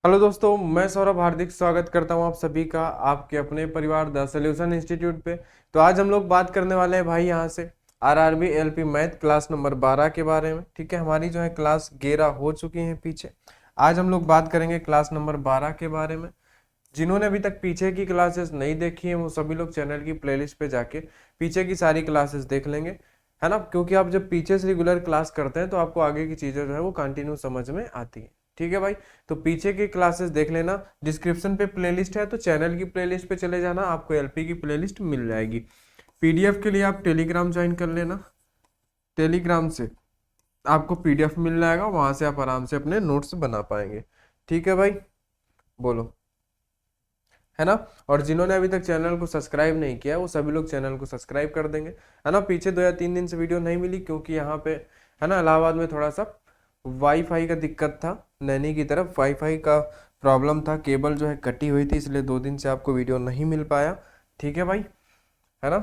Hello दोस्तों, मैं सौरभ हार्दिक स्वागत करता हूं आप सभी का आपके अपने परिवार द सॉल्यूशन इंस्टीट्यूट पे। तो आज हम लोग बात करने वाले हैं भाई यहाँ से RRB LP math class number 12 के बारे में। ठीक है, हमारी जो है क्लास 11 हो चुकी है पीछे। आज हम लोग बात करेंगे क्लास नंबर 12 के बारे में। जिन्होंने अभी तक पीछे की क्लासेस नहीं देखी है वो सभी लोग चैनल की प्लेलिस्ट पे जाके पीछे की सारी क्लासेस देख लेंगे, है ना। क्योंकि आप जब पीछे से रेगुलर क्लास करते हैं तो आपको आगे की चीजें जो है वो कंटिन्यू समझ में आती है। ठीक है भाई, तो पीछे की क्लासेस देख लेना। डिस्क्रिप्शन पे प्लेलिस्ट है तो चैनल की प्लेलिस्ट पे चले जाना, आपको एलपी की प्लेलिस्ट मिल जाएगी। पीडीएफ के लिए आप टेलीग्राम ज्वाइन कर लेना। टेलीग्राम से आपको पीडीएफ मिल जाएगा, वहां से आप आराम से अपने नोट्स बना पाएंगे। ठीक है भाई, बोलो, है ना। और जिन्होंने अभी तक चैनल को सब्सक्राइब नहीं किया वो सभी लोग चैनल को सब्सक्राइब कर देंगे, है ना। पीछे 2 या 3 दिन से वीडियो नहीं मिली क्योंकि यहाँ पे, है ना, इलाहाबाद में थोड़ा सा वाईफाई का दिक्कत था। नैनी की तरफ वाईफाई का प्रॉब्लम था, केबल जो है कटी हुई थी, इसलिए 2 दिन से आपको वीडियो नहीं मिल पाया। ठीक है भाई, है ना।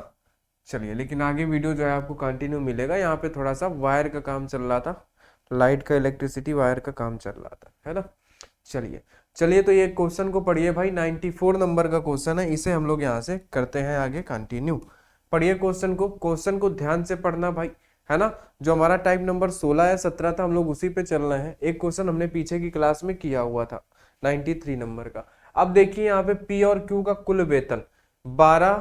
चलिए, लेकिन आगे वीडियो जो है आपको कंटिन्यू मिलेगा। यहाँ पे थोड़ा सा वायर का काम चल रहा था, लाइट का, इलेक्ट्रिसिटी वायर का काम चल रहा था, है ना। चलिए चलिए, तो ये क्वेश्चन को पढ़िए भाई। 94 नंबर का क्वेश्चन है, इसे हम लोग यहाँ से करते हैं आगे कंटिन्यू। पढ़िए क्वेश्चन को ध्यान से पढ़ना भाई, है ना। जो हमारा टाइप नंबर 16 या 17 था हम लोग उसी पे चल रहे हैं। एक क्वेश्चन हमने पीछे की क्लास में किया हुआ था 93 नंबर का। अब देखिए यहाँ पे पी और क्यू का कुल वेतन 12,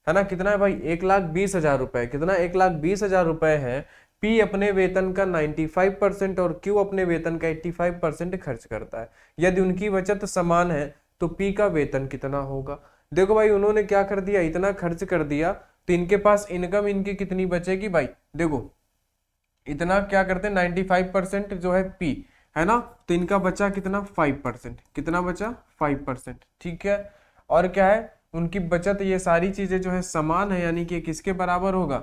है ना। कितना है भाई? 1,20,000 रुपए। कितना? 1,20,000 रुपए है। पी अपने वेतन का 95% और क्यू अपने वेतन का 85% खर्च करता है। यदि उनकी बचत समान है तो पी का वेतन कितना होगा? देखो भाई, उन्होंने क्या कर दिया, इतना खर्च कर दिया तो इनके पास इनकम इनकी कितनी बचेगी भाई? देखो, इतना क्या करते हैं, 95% जो है पी, है ना। तो इनका बचा कितना? 5%। कितना बचा? 5%। ठीक है। और क्या है, उनकी बचत, ये सारी चीजें जो है समान है, यानी कि किसके बराबर होगा?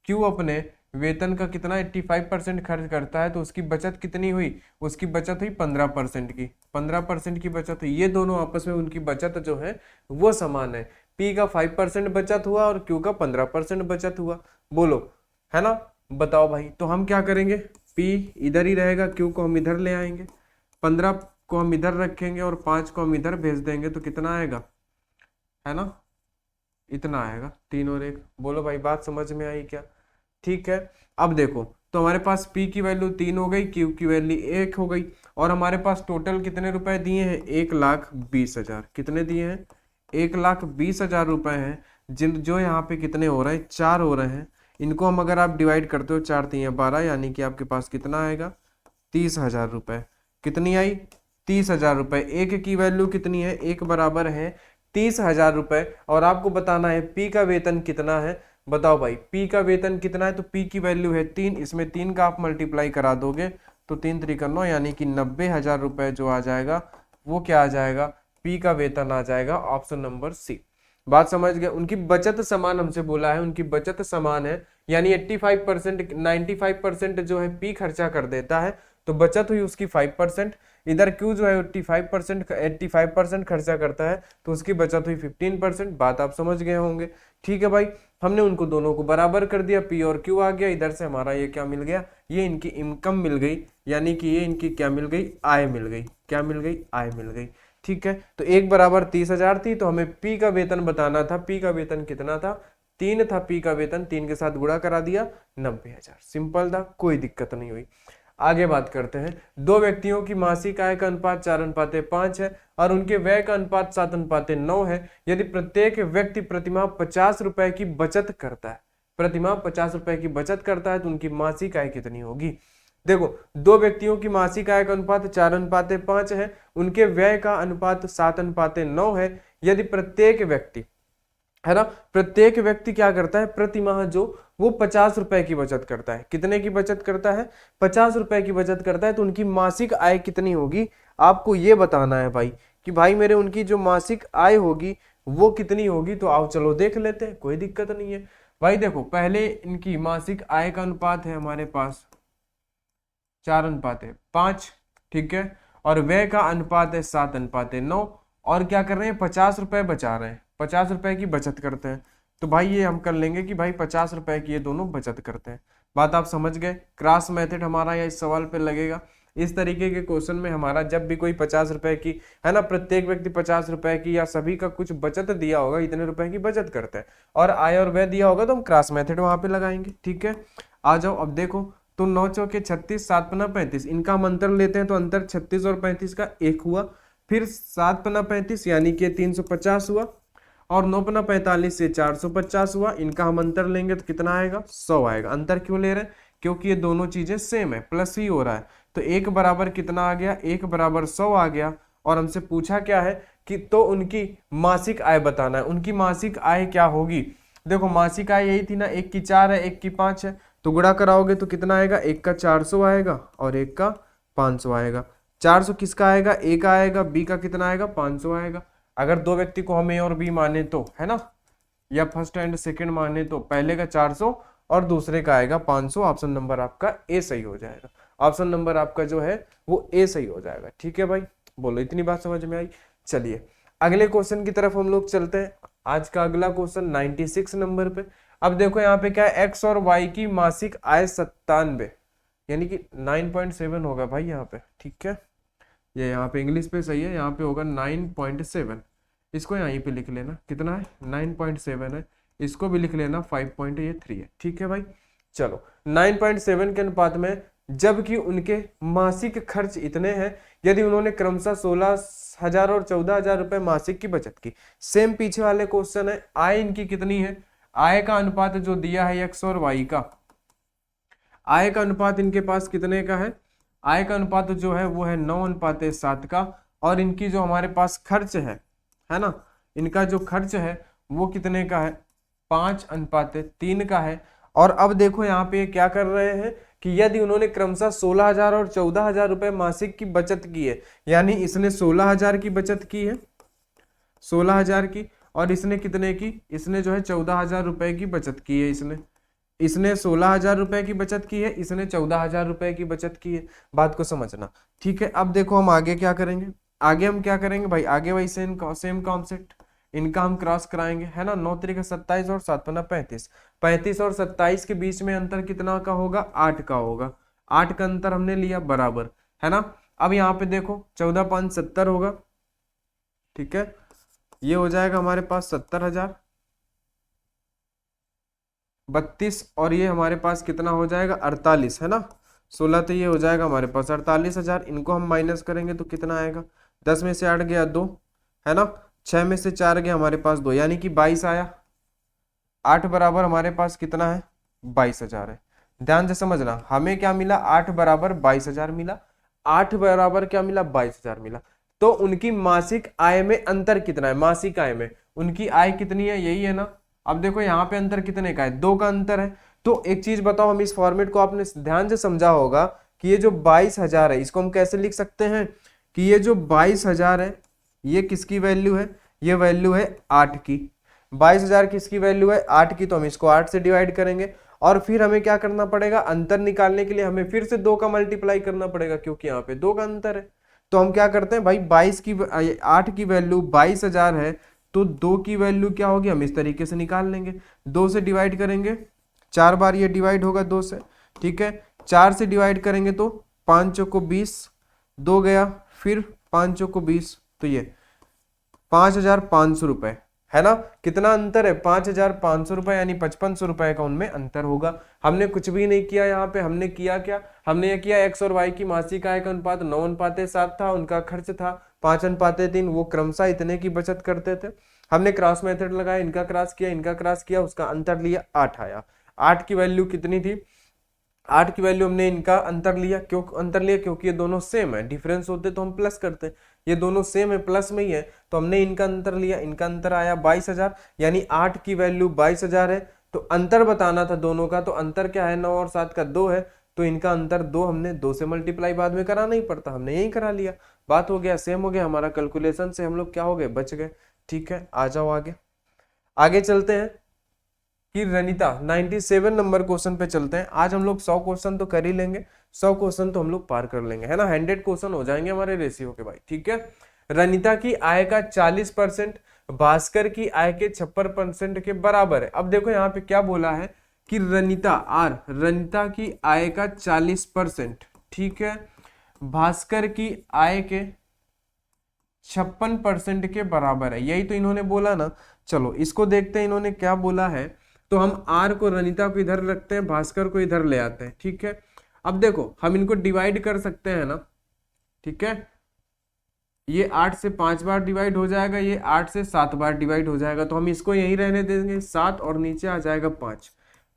क्यू अपने वेतन का कितना 85% खर्च करता है तो उसकी बचत कितनी हुई? उसकी बचत हुई 15% की। 15% की बचत हुई। ये दोनों आपस में उनकी बचत जो है वो समान है। पी का 5% बचत हुआ और क्यू का 15% बचत हुआ। बोलो, है ना। बताओ भाई, तो हम क्या करेंगे? P इधर ही रहेगा, Q को हम इधर ले आएंगे, 15 को हम इधर रखेंगे और 5 को हम इधर भेज देंगे तो कितना आएगा, है ना। इतना आएगा, 3 और 1। बोलो भाई, बात समझ में आई क्या? ठीक है। अब देखो, तो हमारे पास P की वैल्यू 3 हो गई, Q की वैल्यू 1 हो गई, और हमारे पास टोटल कितने रुपए दिए हैं? 1,20,000। कितने दिए हैं? 1,20,000 रुपए हैं। जिन जो यहाँ पे कितने हो रहे हैं? 4 हो रहे हैं। इनको हम अगर आप डिवाइड करते हो, 4 3 12, यानी कि आपके पास कितना आएगा? 30,000 रुपए। कितनी आई? 30,000 रुपए। एक की वैल्यू कितनी है? एक बराबर है 30,000 रुपए। और आपको बताना है पी का वेतन कितना है। बताओ भाई, पी का वेतन कितना है? तो पी की वैल्यू है 3, इसमें 3 का आप मल्टीप्लाई करा दोगे तो 3 3 9, यानी कि 90,000 रुपए जो आ जाएगा वो क्या आ जाएगा? पी का वेतन आ जाएगा। Option number C. बात समझ गए? उनकी बचत समान हमसे बोला है, उनकी बचत समान है, यानी 85%, 95% जो है पी खर्चा कर देता है तो बचत हुई उसकी 5%। इधर क्यू जो है 85% खर्चा करता है तो उसकी बचत हुई 15%। बात आप समझ गए होंगे। ठीक है भाई, हमने उनको दोनों को बराबर कर दिया, पी और क्यू आ गया। इधर से हमारा ये क्या मिल गया? ये इनकी इनकम मिल गई, यानी कि ये इनकी क्या मिल गई? आय मिल गई। क्या मिल गई? आय मिल गई। ठीक है, तो एक बराबर 30,000 थी तो हमें पी का वेतन बताना था। पी का वेतन कितना था? 3 था पी का वेतन, 3 के साथ गुणा करा दिया, 90,000। सिंपल था, कोई दिक्कत नहीं हुई। आगे बात करते हैं। दो व्यक्तियों की मासिक आय का अनुपात 4:5 है और उनके व्यय का अनुपात 7:9 है। यदि प्रत्येक व्यक्ति प्रतिमाह 50 रुपए की बचत करता है, प्रतिमाह 50 रुपए की बचत करता है तो उनकी मासिक आय कितनी होगी? देखो, दो व्यक्तियों की मासिक आय का अनुपात 4:5 है, उनके व्यय का अनुपात 7:9 है। यदि प्रत्येक व्यक्ति, है ना, प्रत्येक व्यक्ति क्या करता है? प्रति माह जो वो 50 रुपए की बचत करता है। कितने की बचत करता है? 50 रुपए की बचत करता है तो उनकी मासिक आय कितनी होगी? आपको ये बताना है भाई कि भाई मेरे उनकी जो मासिक आय होगी वो कितनी होगी। तो आओ चलो देख लेते हैं, कोई दिक्कत नहीं है भाई। देखो, पहले इनकी मासिक आय का अनुपात है हमारे पास 4:5। ठीक है, और व्यय का अनुपात है 7:9। और क्या कर रहे हैं? 50 रुपए बचा रहे हैं, 50 रुपए की बचत करते हैं। तो भाई ये हम कर लेंगे कि भाई 50 रुपए की ये दोनों बचत करते हैं। बात आप समझ गए? क्रॉस मेथड हमारा या इस सवाल पे लगेगा। इस तरीके के क्वेश्चन में हमारा जब भी कोई 50 रुपए की, है ना, प्रत्येक व्यक्ति 50 रुपए की या सभी का कुछ बचत दिया होगा, इतने रुपए की बचत करते हैं, और आय और व्यय दिया होगा तो हम क्रॉस मेथड वहां पे लगाएंगे। ठीक है, आ जाओ अब देखो, तो 9 चौके 36, 7 पन्ना 35, इनका हम अंतर लेते हैं तो अंतर 36 और 35 का 1 हुआ, फिर 7 पन्ना 35 यानी कि 350 हुआ, और 9 पन्ना 45 से 450 हुआ, इनका हम अंतर लेंगे तो कितना आएगा, 100 आएगा। अंतर क्यों ले रहे हैं, क्योंकि ये दोनों चीजें सेम है, प्लस ही हो रहा है, तो 1 बराबर कितना आ गया, 1 बराबर 100 आ गया। और हमसे पूछा क्या है कि तो उनकी मासिक आय बताना है, उनकी मासिक आय क्या होगी। देखो मासिक आय यही थी ना, 1 की 4 है, 1 की 5 है, तो गुणा कराओगे तो कितना आएगा, 1 का 400 आएगा और 1 का 500 आएगा। 400 किसका आएगा, ए का आएगा, बी का कितना आएगा, 500 आएगा। अगर दो व्यक्ति को हम ए और बी माने तो, है ना, या फर्स्ट एंड सेकंड माने तो पहले का 400 और दूसरे का आएगा 500। ऑप्शन नंबर आपका ए सही हो जाएगा, ऑप्शन नंबर आपका जो है वो ए सही हो जाएगा। ठीक है भाई, बोलो इतनी बात समझ में आई। चलिए अगले क्वेश्चन की तरफ हम लोग चलते हैं। आज का अगला क्वेश्चन 96 नंबर पे। अब देखो यहाँ पे क्या है, एक्स और वाई की मासिक आय 97, यानी कि 9.7 होगा भाई यहाँ पे। ठीक है, ये यहाँ पे इंग्लिश पे सही है, यहाँ पे होगा 9.7। इसको यहीं पे लिख लेना, कितना है 9.7 है, इसको भी लिख लेना 5.3 है। ठीक है भाई, चलो 9.7 के अनुपात में जबकि उनके मासिक खर्च इतने हैं, यदि उन्होंने क्रमशः 16,000 और 14,000 रुपए मासिक की बचत की। सेम पीछे वाले क्वेश्चन है, आय इनकी कितनी है, आय का अनुपात जो दिया है एक्स और वाई का, आय का अनुपात इनके पास कितने का है, आय का अनुपात जो है वो है 9:7 का, और इनकी जो हमारे पास खर्च है ना, इनका जो खर्च है वो कितने का है, 5:3 का है। और अब देखो यहाँ पे क्या कर रहे हैं कि यदि उन्होंने क्रमशः 16,000 और 14,000 रुपए मासिक की बचत की है, यानी इसने 16,000 की बचत की है, 16,000 की, और इसने कितने की, इसने जो है 14,000 रुपए की बचत की है, इसने 16,000 रुपए की बचत की है, इसने 14,000 रुपए की बचत की है। बात को समझना। ठीक है, अब देखो हम आगे क्या करेंगे, आगे हम क्या करेंगे भाई, आगे वही सेम कॉन्सेप्ट, इनका हम क्रॉस कराएंगे, है ना। 9 तरीके 27 और 7 पन्ना 35, 35 और 27 के बीच में अंतर कितना का होगा, 8 का होगा, 8 का अंतर हमने लिया बराबर, है ना। अब यहाँ पे देखो 14 5 70 होगा, ठीक है, ये हो जाएगा हमारे पास 70,000, 32, और ये हमारे पास कितना हो जाएगा 48, है ना, 16, तो ये हो जाएगा हमारे पास 48,000। इनको हम माइनस करेंगे तो कितना आएगा, 10 में से 8 गया 2, है ना, 6 में से 4 गया हमारे पास 2, यानी कि 22 आया। 8 बराबर हमारे पास कितना है, 22,000 है। ध्यान से समझना, हमें क्या मिला, 8 बराबर 22,000 मिला, 8 बराबर क्या मिला, 22,000 मिला। तो उनकी मासिक आय में अंतर कितना है, मासिक आय में उनकी आय कितनी है, यही है ना। अब देखो यहाँ पे अंतर कितने का है, 2 का अंतर है। तो एक चीज बताओ, हम इस फॉर्मेट को आपने ध्यान से समझा होगा कि ये जो 22,000 है इसको हम कैसे लिख सकते हैं कि ये जो 22,000 है ये किसकी वैल्यू है, ये वैल्यू है 8 की। 22,000 किसकी वैल्यू है, 8 की, तो हम इसको 8 से डिवाइड करेंगे, और फिर हमें क्या करना पड़ेगा, अंतर निकालने के लिए हमें फिर से 2 का मल्टीप्लाई करना पड़ेगा, क्योंकि यहाँ पे 2 का अंतर है। तो हम क्या करते हैं भाई, 8 की वैल्यू 22,000 है, तो 2 की वैल्यू क्या होगी, हम इस तरीके से निकाल लेंगे, 2 से डिवाइड करेंगे, 4 बार ये डिवाइड होगा 2 से, ठीक है, 4 से डिवाइड करेंगे तो 5 चौको 20, 2 गया, फिर 5 चौको 20, तो ये 5,500 रुपए, है ना। कितना अंतर है, 5,500 रुपए, यानी 5,500 रुपए का उनमें अंतर होगा। हमने कुछ भी नहीं किया यहाँ पे, हमने किया क्या, हमने ये किया एक्स और वाई की मासिक आय का अनुपात 9:7 था, उनका खर्च था 5:3, वो क्रमशः इतने की बचत करते थे। हमने क्रॉस मेथड लगाया, इनका क्रॉस किया, इनका क्रॉस किया, उसका अंतर लिया, 8 आया। 8 की वैल्यू कितनी थी, 8 की वैल्यू हमने इनका अंतर लिया, क्यों अंतर लिया, क्योंकि ये दोनों सेम है, डिफरेंस होते तो हम प्लस करते, ये दोनों सेम है, प्लस में ही है, तो हमने इनका अंतर लिया, इनका अंतर आया 22,000, यानी 8 की वैल्यू 22,000 है। तो अंतर बताना था दोनों का, तो अंतर क्या है, 9 और 7 का 2 है, तो इनका अंतर 2, हमने 2 से मल्टीप्लाई बाद में कराना ही पड़ता, हमने यही करा लिया, बात हो गया, सेम हो गया, हमारा कैलकुलेशन से हम लोग क्या हो गए, बच गए। ठीक है, आ जाओ आगे, आगे चलते हैं कि रनिता 97 नंबर क्वेश्चन पे चलते हैं। आज हम लोग 100 क्वेश्चन तो कर ही लेंगे, 100 क्वेश्चन तो हम लोग पार कर लेंगे, है ना, 100 क्वेश्चन हो जाएंगे हमारे रेशियो के भाई। ठीक है, रनिता की आय का 40% भास्कर की आय के 56% के बराबर है। अब देखो यहाँ पे क्या बोला है कि रनिता की आय का 40%, ठीक है, भास्कर की आय के 56% के बराबर है, यही तो इन्होंने बोला ना। चलो इसको देखते हैं इन्होंने क्या बोला है। तो हम आर को, रनिता को इधर रखते हैं, भास्कर को इधर ले आते हैं, ठीक है। अब देखो हम इनको डिवाइड कर सकते हैं ना, ठीक है। ये 8 से 5 बार डिवाइड हो जाएगा, ये 8 से 7 बार डिवाइड हो जाएगा, तो हम इसको यहीं रहने देंगे 7 और नीचे आ जाएगा 5।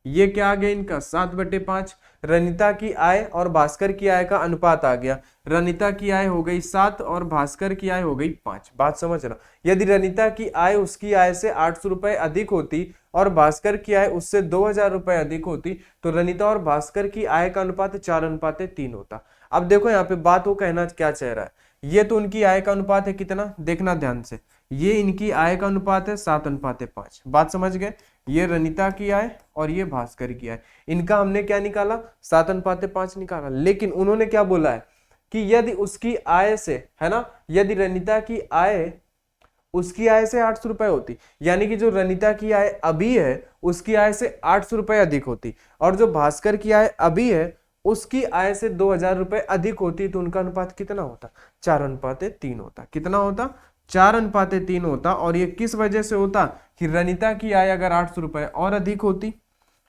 ये क्या आ गया इनका 7/5। रनिता की आय और भास्कर की आय का अनुपात आ गया। रनिता की आय हो गई 7 और भास्कर की आय हो गई 5। बात समझना, यदि रनिता की आय उसकी आय से 800 रुपए अधिक होती और भास्कर की आय उससे 2000 रुपए अधिक होती, तो रनिता और भास्कर की आय का अनुपात 4:3 होता। अब देखो यहाँ पे बात वो कहना क्या चाह रहा है, ये तो उनकी आय का अनुपात है कितना, देखना ध्यान से, ये इनकी आय का अनुपात है 7:5। बात समझ गए, ये रनिता की आय और ये भास्कर की आय, इनका हमने क्या निकाला 7:5 निकाला। लेकिन उन्होंने क्या बोला है कि यदि उसकी आय से, है ना, यदि रनिता की आय उसकी आय से 800 रुपए होती, यानी कि जो रनिता की आय अभी है उसकी आय से 800 रुपए अधिक होती, और जो भास्कर की आय अभी है उसकी आय से 2000 रुपए अधिक होती, तो उनका अनुपात कितना होता, 4:3 होता। कितना होता, 4:3 होता। और ये किस वजह से होता कि रनिता की आय अगर 800 रुपए और अधिक होती,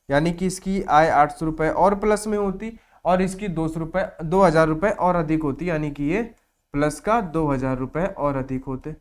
यानी कि इसकी आय 800 रुपए और प्लस में होती, और इसकी 2000 रुपए और अधिक होती, यानी कि ये प्लस का 2000 रुपए और अधिक होते।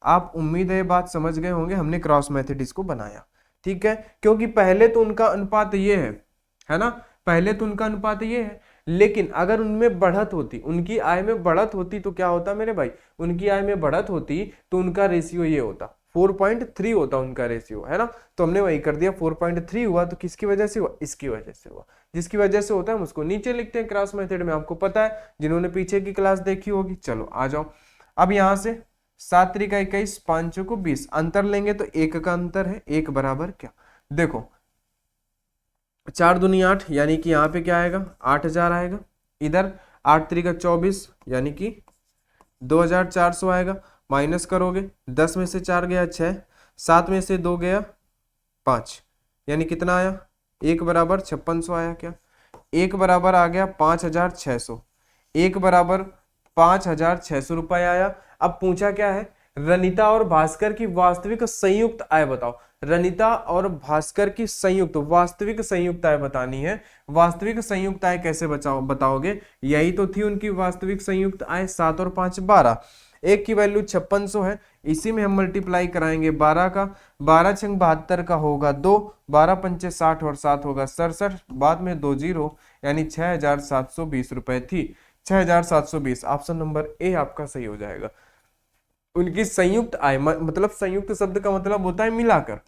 आप उम्मीद है बात समझ गए होंगे, हमने क्रॉस मेथड इसको बनाया, ठीक है। क्योंकि पहले तो उनका अनुपात ये है ना, पहले तो उनका अनुपात ये है, लेकिन अगर उनमें बढ़त होती, उनकी आय में बढ़त होती, तो क्या होता मेरे भाई, उनकी आय में बढ़त होती तो उनका रेशियो ये होता 4.3 होता उनका रेशियो, है ना। तो हमने वही कर दिया, 4.3 हुआ, तो किसकी वजह से हुआ, इसकी वजह से हुआ। जिसकी वजह से होता है हम उसको नीचे लिखते हैं क्रॉस मेथड में, आपको पता है जिन्होंने पीछे की क्लास देखी होगी। चलो आ जाओ, अब यहाँ से 7 त्रिका 21, 5 चौको 20, अंतर लेंगे तो 1 का अंतर है, 1 बराबर क्या, देखो 4 दूनी 8, यानी कि यहाँ पे क्या आएगा 8000 आएगा। इधर 8 त्रिका 24, यानी कि 2400 आएगा। माइनस करोगे, 10 में से 4 गया 6, 7 में से 2 गया 5, यानी कितना आया, 1 बराबर 5600 आया। क्या 1 बराबर आ गया 5600, 1 बराबर 5600 रुपए आया। अब पूछा क्या है, रनिता और भास्कर की वास्तविक संयुक्त आय बताओ। रनिता और भास्कर की संयुक्त, वास्तविक संयुक्त आय बतानी है। वास्तविक संयुक्त आय कैसे बताओगे, यही तो थी उनकी वास्तविक संयुक्त आय, 7 और 5 12, एक की वैल्यू 5600 है, इसी में हम मल्टीप्लाई कराएंगे 12 का, 12 छंग 72 का होगा 2, 12 पंचे 60 और 7 होगा 67, बाद में 2 जीरो, यानी 6720 रुपए थी। 6720, ऑप्शन नंबर ए आपका सही हो जाएगा। उनकी संयुक्त आय, मतलब संयुक्त शब्द का मतलब होता है मिलाकर।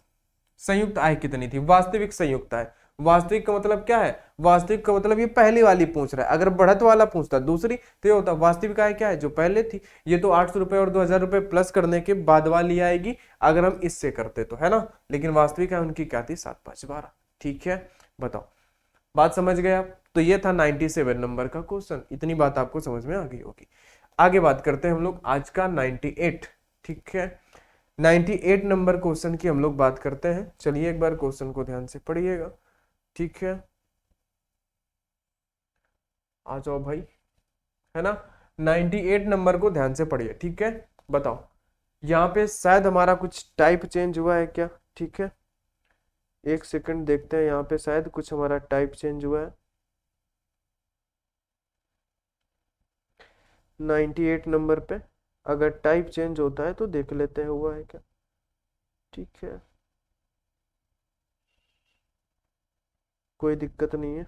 संयुक्त आय कितनी थी, वास्तविक संयुक्त आय। वास्तविक का मतलब क्या है, वास्तविक का मतलब ये पहली वाली पूछ रहा है, अगर बढ़त वाला पूछता दूसरी तो ये होता वास्तविक आय क्या है, जो पहले थी। ये तो 800 रुपए और 2000 रुपए प्लस करने के बाद वाली आएगी अगर हम इससे करते तो, है ना। लेकिन वास्तविक आय उनकी क्या थी, 7 5 12, ठीक है। बताओ, बात समझ गए आप। तो ये था 97 नंबर का क्वेश्चन, इतनी बात आपको समझ में आ गई होगी। आगे बात करते हैं हम लोग आज का 98, ठीक है। 98 नंबर क्वेश्चन की हम लोग बात करते हैं। चलिए एक बार क्वेश्चन को ध्यान से पढ़िएगा, ठीक है। आ जाओ भाई, है ना। 98 नंबर को ध्यान से पढ़िए, ठीक है। बताओ, यहाँ पे शायद हमारा कुछ टाइप चेंज हुआ है क्या, ठीक है। एक सेकंड देखते हैं, यहाँ पे शायद कुछ हमारा टाइप चेंज हुआ है। 98 नंबर पे अगर टाइप चेंज होता है तो देख लेते हैं हुआ है क्या, ठीक है। कोई दिक्कत नहीं है,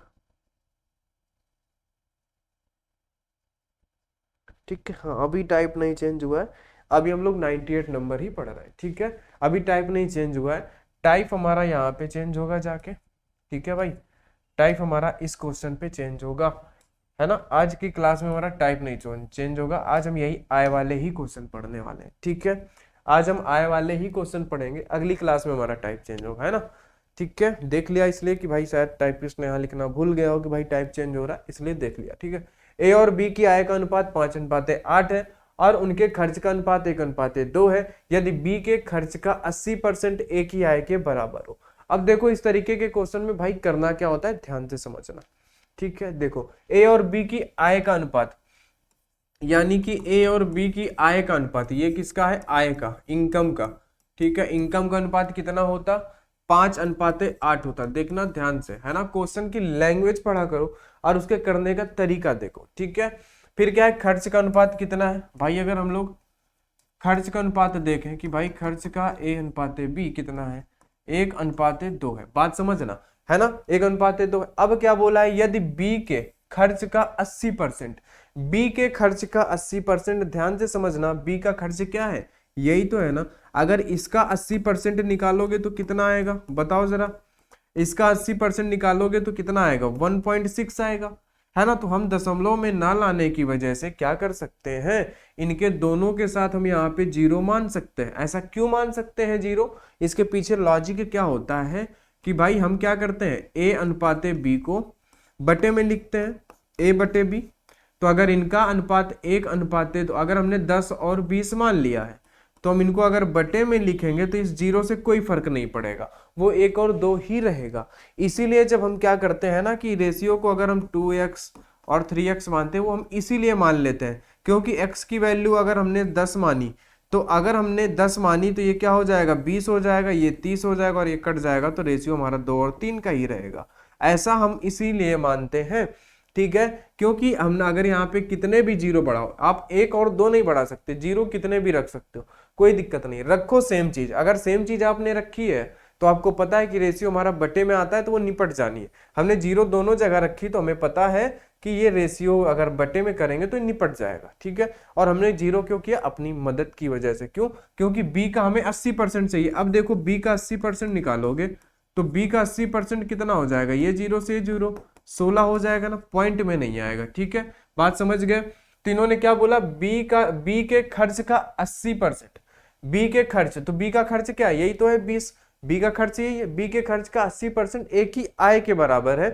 ठीक है। हाँ अभी टाइप नहीं चेंज हुआ है, अभी हम लोग 98 नंबर ही पढ़ रहे हैं, ठीक है। अभी टाइप नहीं चेंज हुआ है, टाइप हमारा यहाँ पे चेंज होगा जाके, ठीक है भाई। टाइप हमारा इस क्वेश्चन पे चेंज होगा, है ना। आज की क्लास में हमारा टाइप नहीं चेंज होगा, आज हम यही आय वाले ही क्वेश्चन पढ़ने वाले हैं, ठीक है। आज हम आय वाले ही क्वेश्चन पढ़ेंगे, अगली क्लास में हमारा टाइप चेंज होगा, है ना। ठीक है, देख लिया इसलिए कि भाई शायद टाइपिस्ट ने यहाँ लिखना भूल गया हो कि भाई टाइप चेंज हो रहा है, इसलिए देख लिया, ठीक है। ए और बी की आय का अनुपात 5:8 है और उनके खर्च का अनुपात 1:2 है, यदि बी के खर्च का 80% ए की आय के बराबर हो। अब देखो इस तरीके के क्वेश्चन में भाई करना क्या होता है, ध्यान से समझना, ठीक है। देखो ए और बी की आय का अनुपात, यानी कि ए और बी की आय का अनुपात, ये किसका है, आय का, इनकम का, ठीक है। इनकम का अनुपात कितना होता, 5:8 होता। देखना ध्यान से, है ना, क्वेश्चन की लैंग्वेज पढ़ा करो और उसके करने का तरीका देखो, ठीक है। फिर क्या है, खर्च का अनुपात कितना है भाई, अगर हम लोग खर्च का अनुपात देखें कि भाई खर्च का A/B कितना है, 1:2 है। बात समझना, है ना, 1:2 है। अब क्या बोला है, यदि बी के खर्च का 80%, बी के खर्च का 80%, ध्यान से समझना, बी का खर्च क्या है, यही तो है ना। अगर इसका 80% निकालोगे तो कितना आएगा, बताओ जरा। इसका 80% निकालोगे तो कितना आएगा, 1.6 आएगा, है ना। तो हम दशमलव में ना लाने की वजह से क्या कर सकते हैं, इनके दोनों के साथ हम यहाँ पे जीरो मान सकते हैं। ऐसा क्यों मान सकते हैं जीरो, इसके पीछे लॉजिक क्या होता है कि भाई हम क्या करते हैं, A/B को बटे में लिखते हैं, A/B। तो अगर इनका अनुपात 1:, तो अगर हमने 10 और 20 मान लिया है, तो हम इनको अगर बटे में लिखेंगे तो इस जीरो से कोई फर्क नहीं पड़ेगा, वो 1 और 2 ही रहेगा। इसीलिए जब हम क्या करते हैं ना कि रेशियो को अगर हम 2x और 3x मानते हैं, वो हम इसीलिए मान लेते हैं क्योंकि x की वैल्यू अगर हमने 10 मानी, तो अगर हमने 10 मानी तो ये क्या हो जाएगा, 20 हो जाएगा, ये 30 हो जाएगा और ये कट जाएगा, तो रेशियो हमारा 2 और 3 का ही रहेगा। ऐसा हम इसीलिए मानते हैं, ठीक है। क्योंकि हमने अगर यहाँ पे कितने भी जीरो बढ़ाओ, आप 1 और 2 नहीं बढ़ा सकते, जीरो कितने भी रख सकते हो, कोई दिक्कत नहीं, रखो सेम चीज। अगर सेम चीज आपने रखी है तो आपको पता है कि रेशियो हमारा बटे में आता है, तो वो निपट जानी है। हमने जीरो दोनों जगह रखी तो हमें पता है कि ये रेशियो अगर बटे में करेंगे तो निपट जाएगा, ठीक है। और हमने जीरो क्यों किया, अपनी मदद की वजह से। क्यों, क्योंकि बी का हमें 80% चाहिए। अब देखो बी का 80% निकालोगे तो बी का 80% कितना हो जाएगा, ये जीरो से जीरो 16 हो जाएगा ना, पॉइंट में नहीं आएगा, ठीक है। बात समझ गए। तो इन्होंने क्या बोला, बी के खर्च का 80%, बी के खर्च, तो बी का खर्च क्या है, यही तो है 20, बी का खर्च यही है। बी के खर्च का 80% ए की आय के बराबर है।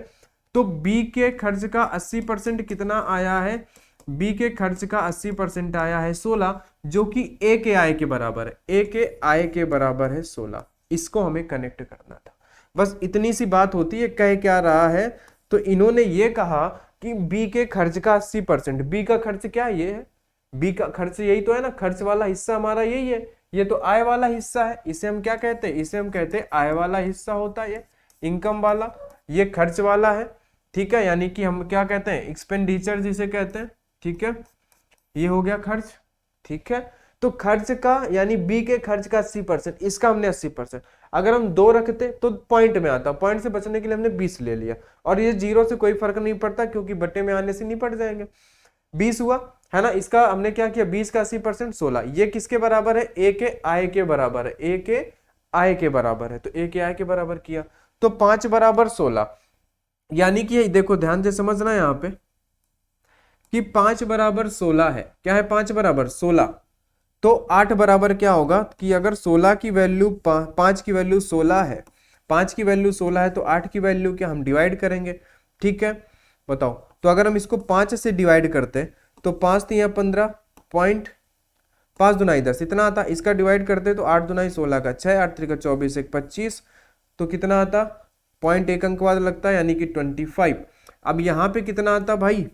तो बी के खर्च का 80% कितना आया है, बी के खर्च का 80% आया है 16, जो कि ए के आय के बराबर है, ए के आय के बराबर है 16। इसको हमें कनेक्ट करना था, बस इतनी सी बात होती है। कह क्या रहा है, तो इन्होंने ये कहा कि बी के खर्च का 80%, बी का खर्च क्या है, ये है बी का खर्च, यही तो है ना, खर्च वाला हिस्सा हमारा यही है, ये तो आय वाला हिस्सा है। इसे हम क्या कहते हैं, इसे हम कहते हैं आय वाला हिस्सा होता है, ये इनकम वाला, ये खर्च वाला है, ठीक है। यानी कि हम क्या कहते हैं, एक्सपेंडिचर जिसे कहते हैं, ठीक है। ये हो गया खर्च, ठीक है। तो खर्च का यानी बी के खर्च का 80%, इसका हमने 80%, अगर हम 2 रखते तो पॉइंट में आता, पॉइंट से बचने के लिए हमने 20 ले लिया, और ये जीरो से कोई फर्क नहीं पड़ता क्योंकि बटे में आने से निपट जाएंगे। 20 हुआ, है ना। इसका हमने क्या किया, 20 का 80% 16, ये किसके बराबर है, ए के आय के बराबर है, ए के आय के बराबर है, तो ए के आय के बराबर किया, तो 5 = 16। यानी कि देखो ध्यान से समझना यहाँ पे कि 5 = 16 है, क्या है, 5 = 16। तो 8 बराबर क्या होगा कि अगर 16 की वैल्यू 5 की वैल्यू 16 है, 5 की वैल्यू 16 है, तो 8 की वैल्यू क्या हम डिवाइड करेंगे, ठीक है। बताओ, तो अगर हम इसको 5 से डिवाइड करते तो 5 3 15 पॉइंट, 5 दूना 10 इतना आता, इसका डिवाइड करते तो 8 दूना 16 का 6, 8 3 24 1 25, तो कितना आता, पॉइंट 1 अंक बाद लगता है, यानी कि 25। अब यहाँ पे कितना आता भाई,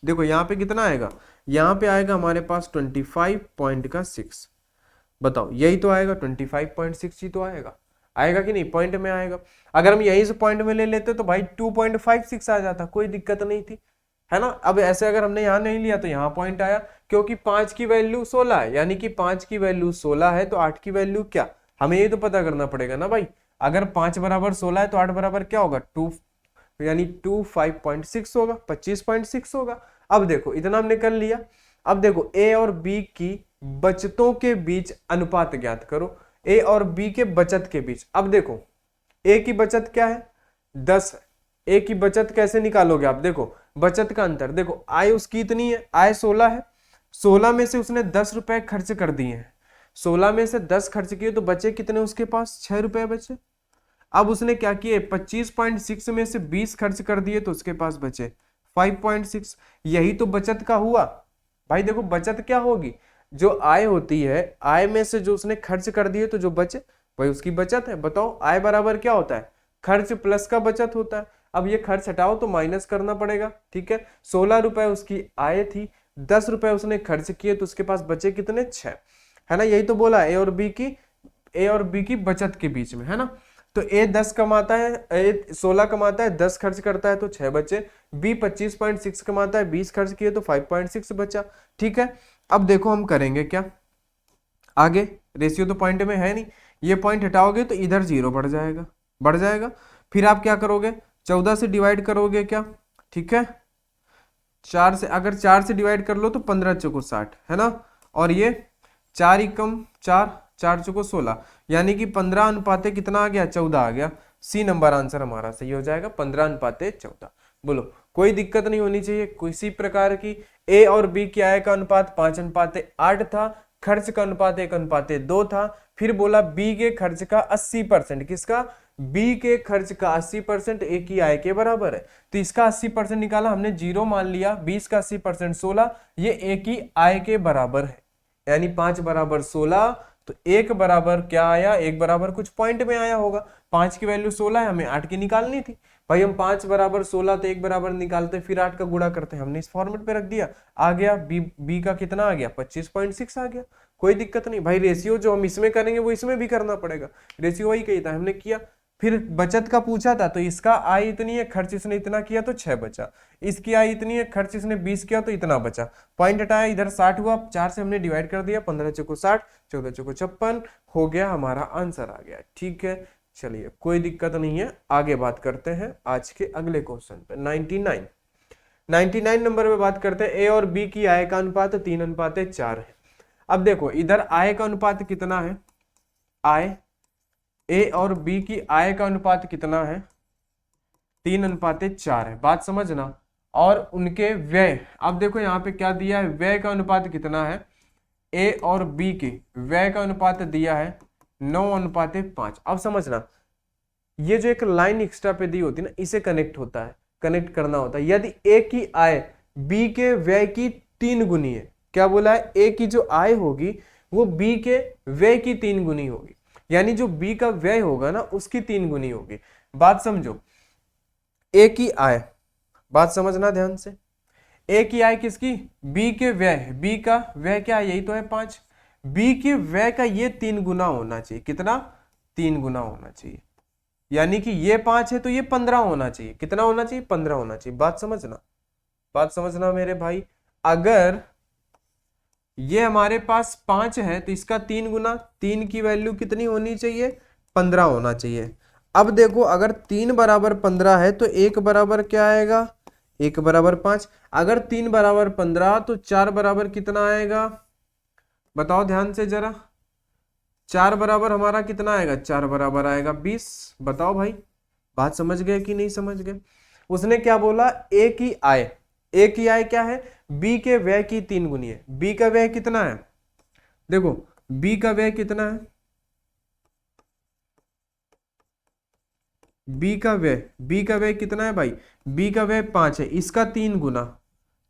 देखो यहाँ पे कितना आएगा, यहाँ पे आएगा हमारे पास 25.6। बताओ, यही तो आएगा 25.6 ही तो आएगा, आएगा कि नहीं, पॉइंट में आएगा। अगर हम यहीं से पॉइंट में ले लेते तो भाई 2.56 आ जाता, कोई दिक्कत नहीं थी, है ना। अब ऐसे अगर हमने यहाँ नहीं लिया तो यहाँ पॉइंट आया, क्योंकि 5 की वैल्यू 16 है, यानी कि 5 की वैल्यू 16 है, तो 8 की वैल्यू क्या, हमें ये तो पता करना पड़ेगा ना भाई। अगर 5 बराबर 16 है तो 8 बराबर क्या होगा, 2, यानी 25.6 होगा, 25.6 होगा। अब देखो इतना हमने कर लिया। अब देखो ए और बी की बचतों के बीच अनुपात ज्ञात करो, ए और बी के बचत के बीच। अब देखो ए की बचत क्या है, 10 है, ए की बचत कैसे निकालोगे आप, देखो बचत का अंतर, देखो आय उसकी इतनी है, आय 16 है, 16 में से उसने 10 रुपए खर्च कर दिए हैं, 16 में से 10 खर्च किए तो बचे कितने उसके पास, 6 रुपए बचे। अब उसने क्या किए, 25.6 में से 20 खर्च कर दिए तो उसके पास बचे 5.6। यही तो बचत का हुआ भाई। देखो बचत क्या होगी, जो आय होती है, आय में से जो उसने खर्च कर दिए तो जो बचे वही उसकी बचत है। बताओ आय बराबर क्या होता है, खर्च प्लस का बचत होता है। अब ये खर्च हटाओ तो माइनस करना पड़ेगा, ठीक है। 16 रुपए उसकी आय थी, 10 रुपए उसने खर्च किए तो उसके पास बचे कितने, 6, है ना। यही तो बोला ए और बी की बचत के बीच में, है ना। तो ए 10 कमाता है, ए 16 कमाता है, 10 खर्च करता है तो 6 बचे। बी 25.6 कमाता है, 20 खर्च किए तो 5.6 बचा। ठीक है, अब देखो हम करेंगे क्या आगे। रेशियो तो पॉइंट में है नहीं, ये पॉइंट हटाओगे तो इधर 0 बढ़ जाएगा। फिर आप क्या करोगे, 14 से डिवाइड करोगे क्या, ठीक है। 4 से, अगर 4 से डिवाइड कर लो तो 15 चौको 60, है ना। और ये 4 एकम 4, 4 चौको 16, यानी कि 15 अनुपाते कितना आ गया, 14 आ गया। सी नंबर आंसर हमारा सही हो जाएगा, 15 अनुपाते 14। बोलो, कोई दिक्कत नहीं होनी चाहिए किसी प्रकार की। ए और बी की आय का अनुपात 5 अनुपाते 8 था, खर्च का अनुपात 1 अनुपाते 2 था। फिर बोला बी के खर्च का 80%, किसका, बी के खर्च का 80% ए की आय के बराबर है। तो इसका 80% निकाला हमने, 0 मान लिया। 20 का 80% 16, ये ए की आय के बराबर है, यानी 5 बराबर 16। तो 1 बराबर क्या आया, 1 बराबर कुछ पॉइंट में आया होगा। 5 की वैल्यू 16 है, हमें 8 की निकालनी थी भाई। हम 5 बराबर 16 तो 1 बराबर निकालते, फिर 8 का गुणा करते, हमने इस फॉर्मेट पे रख दिया। आ गया बी का कितना आ गया, 25.6 आ गया। कोई दिक्कत नहीं भाई, रेशियो जो हम इसमें करेंगे वो इसमें भी करना पड़ेगा। रेशियो वही कही था, हमने किया। फिर बचत का पूछा था, तो इसका आय इतनी है, खर्च इसने इतना किया तो 6 बचा। इसकी आय इतनी है, खर्च इसने 20 किया तो इतना बचा। पॉइंट हटाया, इधर 60 हुआ, 4 से हमने डिवाइड कर दिया, 15 चौको 60, 14 चौको 56 हो गया, हमारा आंसर आ गया। ठीक है, चलिए कोई दिक्कत नहीं है, आगे बात करते हैं आज के अगले क्वेश्चन पे। 99 नंबर पे बात करते हैं। ए और बी की आय का अनुपात 3 अनुपाते 4 है। अब देखो इधर आय का अनुपात कितना है, आय, ए और बी की आय का अनुपात कितना है, 3 अनुपाते 4 है, बात समझना। और उनके व्यय, अब देखो यहाँ पे क्या दिया है, व्यय का अनुपात कितना है, ए और बी के व्यय का अनुपात दिया है 9 अनुपाते 5। अब समझना, ये जो एक लाइन एक्स्ट्रा पे दी होती है ना, इसे कनेक्ट होता है, कनेक्ट करना होता है। यदि ए की आय बी के व्यय की 3 गुनी है, क्या बोला है, ए की जो आय होगी वो बी के व्यय की 3 गुनी होगी, यानी जो बी का व्यय होगा ना उसकी 3 गुनी होगी। बात समझो, ए की आय, बात समझना ध्यान से, ए की आय किसकी, बी के व्यय, बी का व्यय क्या है, यही तो है 5। बी के व्यय का ये 3 गुना होना चाहिए, कितना, 3 गुना होना चाहिए। यानी कि ये 5 है तो ये 15 होना चाहिए, कितना होना चाहिए, 15 होना चाहिए। बात समझना मेरे भाई। अगर ये हमारे पास 5 है तो इसका 3 गुना, 3 की वैल्यू कितनी होनी चाहिए, 15 होना चाहिए। अब देखो अगर 3 बराबर 15 है तो 1 बराबर क्या आएगा, 1 बराबर 5। अगर 3 बराबर 15 तो 4 बराबर कितना आएगा, बताओ ध्यान से जरा। 4 बराबर हमारा कितना आएगा, 4 बराबर आएगा 20। बताओ भाई, बात समझ गए कि नहीं समझ गए। उसने क्या बोला, ए की आय, ए की आय क्या है, बी के व्यय की 3 गुनी है। बी का व्यय कितना है, देखो बी का व्यय कितना है, बी का व्यय कितना है भाई, बी का व्यय 5 है, इसका 3 गुना,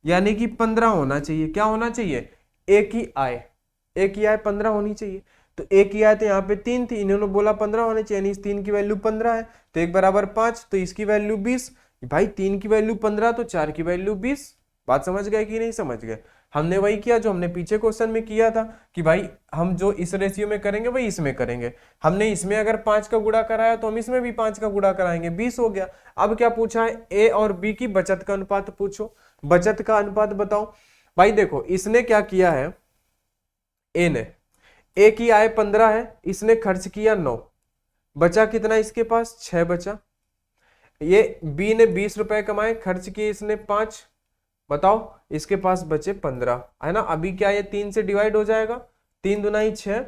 यानी कि 15 होना चाहिए। क्या होना चाहिए, ए की आय, ए की आय 15 होनी चाहिए। तो ए की आय तो यहाँ पे 3 थी, इन्होंने बोला 15 होने चाहिए, यानी इस 3 की वैल्यू 15 है। तो 1 बराबर 5, तो इसकी वैल्यू 20। भाई 3 की वैल्यू 15 तो 4 की वैल्यू 20। बात समझ गए कि नहीं समझ गए। हमने वही किया जो हमने पीछे क्वेश्चन में किया था कि भाई हम जो इस रेशियो में करेंगे वही इसमें करेंगे। हमने इसमें अगर 5 का गुणा कराया तो हम इसमें भी 5 का गुणा कराएंगे, 20 हो गया। अब क्या पूछा है, ए और बी की बचत का अनुपात पूछो, बचत का अनुपात बताओ। भाई देखो इसने क्या किया है, ए ने, ए की आय 15 है, इसने खर्च किया 9, बचा कितना इसके पास, 6 बचा। ये बी ने 20 रुपए कमाए, खर्च किए इसने 5, बताओ इसके पास बचे 15, है ना। अभी क्या ये 3 से डिवाइड हो जाएगा, 3 दुनाई 6,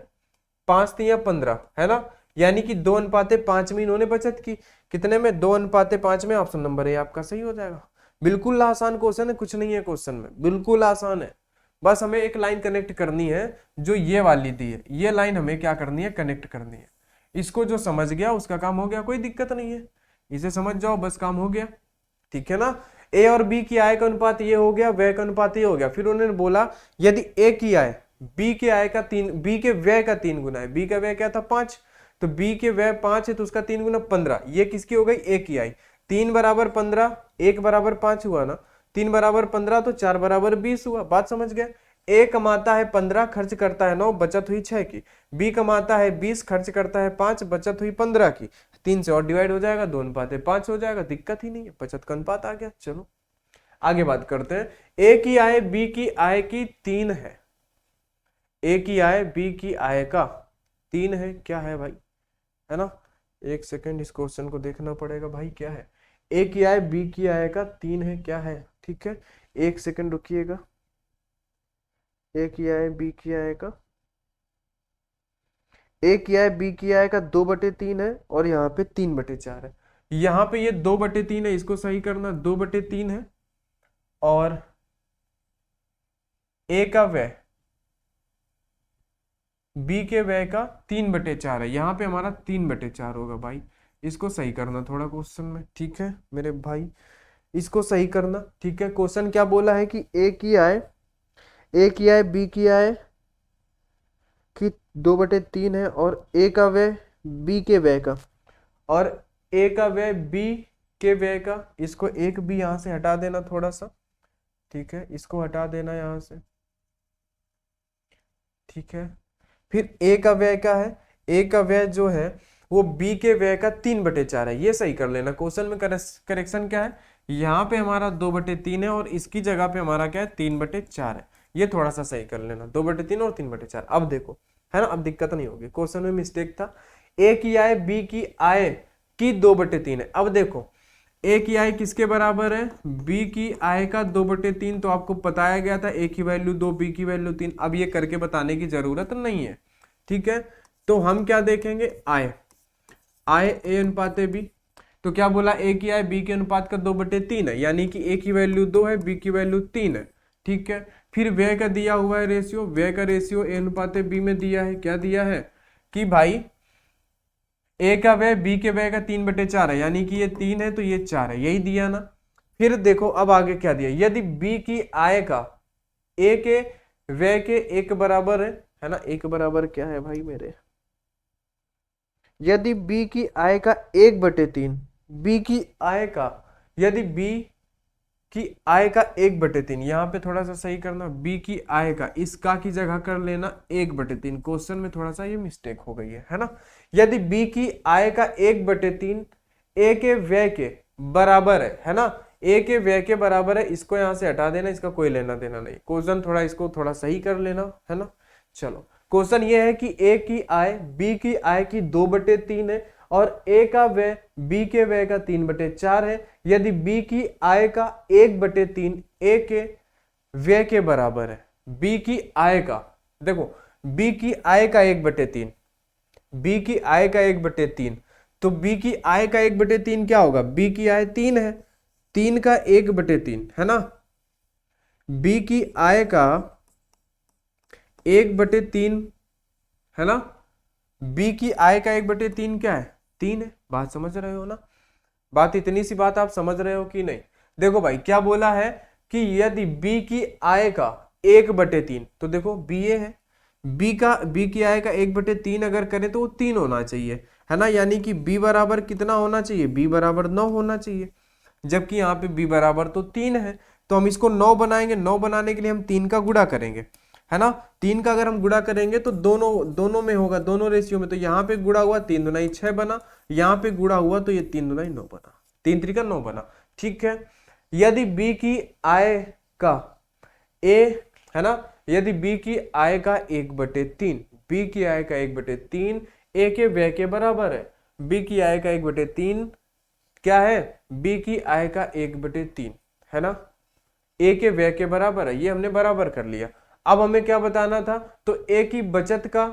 5 तिया 15, है ना। यानी कि 2 अनुपाते 5 में इन्होंने बचत की, कितने में, 2 अनुपाते 5 में। ऑप्शन नंबर ए आपका सही हो जाएगा। बिल्कुल आसान क्वेश्चन है, कुछ नहीं है क्वेश्चन में, बिल्कुल आसान है। बस हमें एक लाइन कनेक्ट करनी है, जो ये वाली दी है, ये लाइन हमें क्या करनी है, कनेक्ट करनी है। इसको जो समझ गया उसका काम हो गया, कोई दिक्कत नहीं है, इसे समझ जाओ बस काम हो गया, ठीक है ना। ए और बी की आय का अनुपात ये हो गया, व्यय का अनुपात ये हो गया। फिर उन्होंने बोला यदि ए की आय बी के आय का 3, बी के व्यय का 3 गुना है, बी का व्यय क्या था 5, तो बी के व्यय 5 है तो उसका 3 गुना 15। ये किसकी हो गई, ए की आय। 3 बराबर 15, 1 बराबर 5 हुआ ना, 3 बराबर 15 तो 4 बराबर 20 हुआ। बात समझ गए। ए कमाता है 15, खर्च करता है 9, बचत हुई 6 की। बी कमाता है 20, खर्च करता है 5, बचत हुई 15 की। 3 से और डिवाइड हो जाएगा, 2 अनुपात 5 हो जाएगा, दिक्कत ही नहीं है, बचत का अनुपात आ गया। चलो आगे बात करते हैं। ए की आय बी की आय की 3 है। ए की आय बी की आय का 3 है, क्या है भाई, है ना। एक सेकंड, इस क्वेश्चन को देखना पड़ेगा भाई, क्या है। ए की आय बी की आय का 3 है, क्या है, ठीक है। एक सेकंड रुकिएगा। ए की आय बी की आय का, ए की आय बी की आय का 2/3 है और यहाँ पे 3/4 है। यहाँ पे ये 2/3 है, इसको सही करना, 2/3 है। और ए का व्यय बी के व्यय का 3/4 है, यहाँ पे हमारा 3/4 होगा भाई। इसको सही करना थोड़ा क्वेश्चन में, ठीक है मेरे भाई, इसको सही करना, ठीक है। क्वेश्चन क्या बोला है कि ए की आय बी की आय की 2/3 है और ए का व्यय बी के व्यय का, और ए का व्यय बी के व्यय का, इसको एक बी यहां से हटा देना थोड़ा सा, ठीक है, इसको हटा देना यहां से, ठीक है। फिर ए का व्यय क्या है, ए का व्यय जो है वो बी के व्यय का 3/4 है, ये सही कर लेना। क्वेश्चन में करेक्शन क्या है, यहाँ पे हमारा 2/3 है और इसकी जगह पे हमारा क्या है 3/4 है, ये थोड़ा सा सही कर लेना, 2/3 और 3/4। अब देखो, है ना, अब दिक्कत नहीं होगी। क्वेश्चन में मिस्टेक था, ए की आय बी की आय की 2/3 है। अब देखो ए की आय किसके बराबर है, बी की आय का 2/3, तो आपको बताया गया था ए की वैल्यू 2, बी की वैल्यू 3। अब ये करके बताने की जरूरत नहीं है, ठीक है। तो हम क्या देखेंगे, आय ए अनुपात बी, तो क्या बोला, ए की आय बी के अनुपात का 2/3 है, यानी कि ए की वैल्यू 2 है, बी की वैल्यू 3 है, ठीक है। फिर व्यय का दिया हुआ है रेशियो, व्यय का रेशियो ए अनुपात बी में दिया है, क्या दिया है कि भाई ए का व्यय बी के व्यय का 3/4 है, यानी कि ये 3 है तो ये 4 है, यही दिया ना। फिर देखो अब आगे क्या दिया, यदि बी की आय का ए के व्यय के 1 बराबर है ना, 1 बराबर क्या है भाई मेरे, यदि बी की आय का 1/3, बी की आय का, यदि बी की आय का 1/3, यहाँ पे थोड़ा सा सही करना, बी की आय का, इसका की जगह कर लेना 1/3। क्वेश्चन में थोड़ा सा ये मिस्टेक हो गई है ना। यदि बी की आय का 1/3 ए के व्यय के बराबर है ना, ए के व्यय के बराबर है, इसको यहां से हटा देना, इसका कोई लेना देना नहीं। क्वेश्चन थोड़ा इसको थोड़ा सही कर लेना, है ना। चलो क्वेश्चन ये है कि ए की आय बी की आय की 2/3 है और ए का व्यय बी के व्यय का 3/4 है। यदि बी की आय का 1/3 ए के व्यय के बराबर है, बी की आय का, देखो बी की आय का 1/3, बी की आय का 1/3, तो बी की आय का 1/3 क्या होगा, बी की आय 3 है, 3 का 1/3 है ना, बी की आय का 1/3 है ना, बी की आय का 1/3 क्या है, 3 है। बात समझ रहे हो ना, बात इतनी सी बात आप समझ रहे हो कि नहीं। देखो भाई क्या बोला है कि यदि बी की आय का 1/3, तो देखो बी ए है, बी की आय का 1/3 अगर करें तो वो 3 होना चाहिए, है ना, यानी कि बी बराबर कितना होना चाहिए, बी बराबर 9 होना चाहिए, जबकि यहाँ पे बी बराबर तो 3 है। तो हम इसको 9 बनाएंगे, 9 बनाने के लिए हम 3 का गुणा करेंगे, है ना। 3 का अगर हम गुणा करेंगे तो दोनों में होगा, दोनों रेशियो में, तो यहाँ पे गुणा हुआ 3 दूनी 6 बना, यहाँ पे गुणा हुआ तो ये 3 दूनी 9 बना, 3 त्रिका 9 बना, ठीक है। यदि बी की आय का ए, है ना, यदि बी की आय का 1/3, बी की आय का 1/3 ए के व्यय के बराबर है, बी की आय का 1/3 क्या है, बी की आय का 1/3 है ना, ए के व्यय के बराबर है, ये हमने बराबर कर लिया। अब हमें क्या बताना था, तो ए की बचत का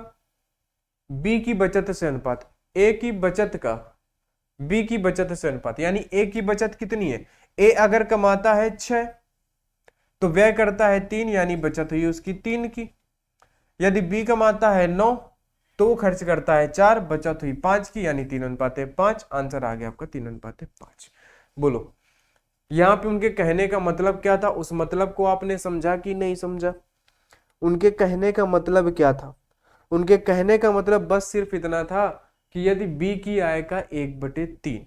बी की बचत से अनुपात, ए की बचत का बी की बचत से अनुपात, यानी ए की बचत कितनी है, ए अगर कमाता है 6 तो व्यय करता है 3, यानी बचत हुई उसकी 3 की। यदि बी कमाता है 9 तो वो खर्च करता है 4, बचत हुई 5 की, यानी 3:5। आंसर आ गया आपका 3:5। बोलो यहाँ पे उनके कहने का मतलब क्या था, उस मतलब को आपने समझा कि नहीं समझा, उनके कहने का मतलब क्या था। उनके कहने का मतलब बस सिर्फ इतना था कि यदि बी की आय का 1/3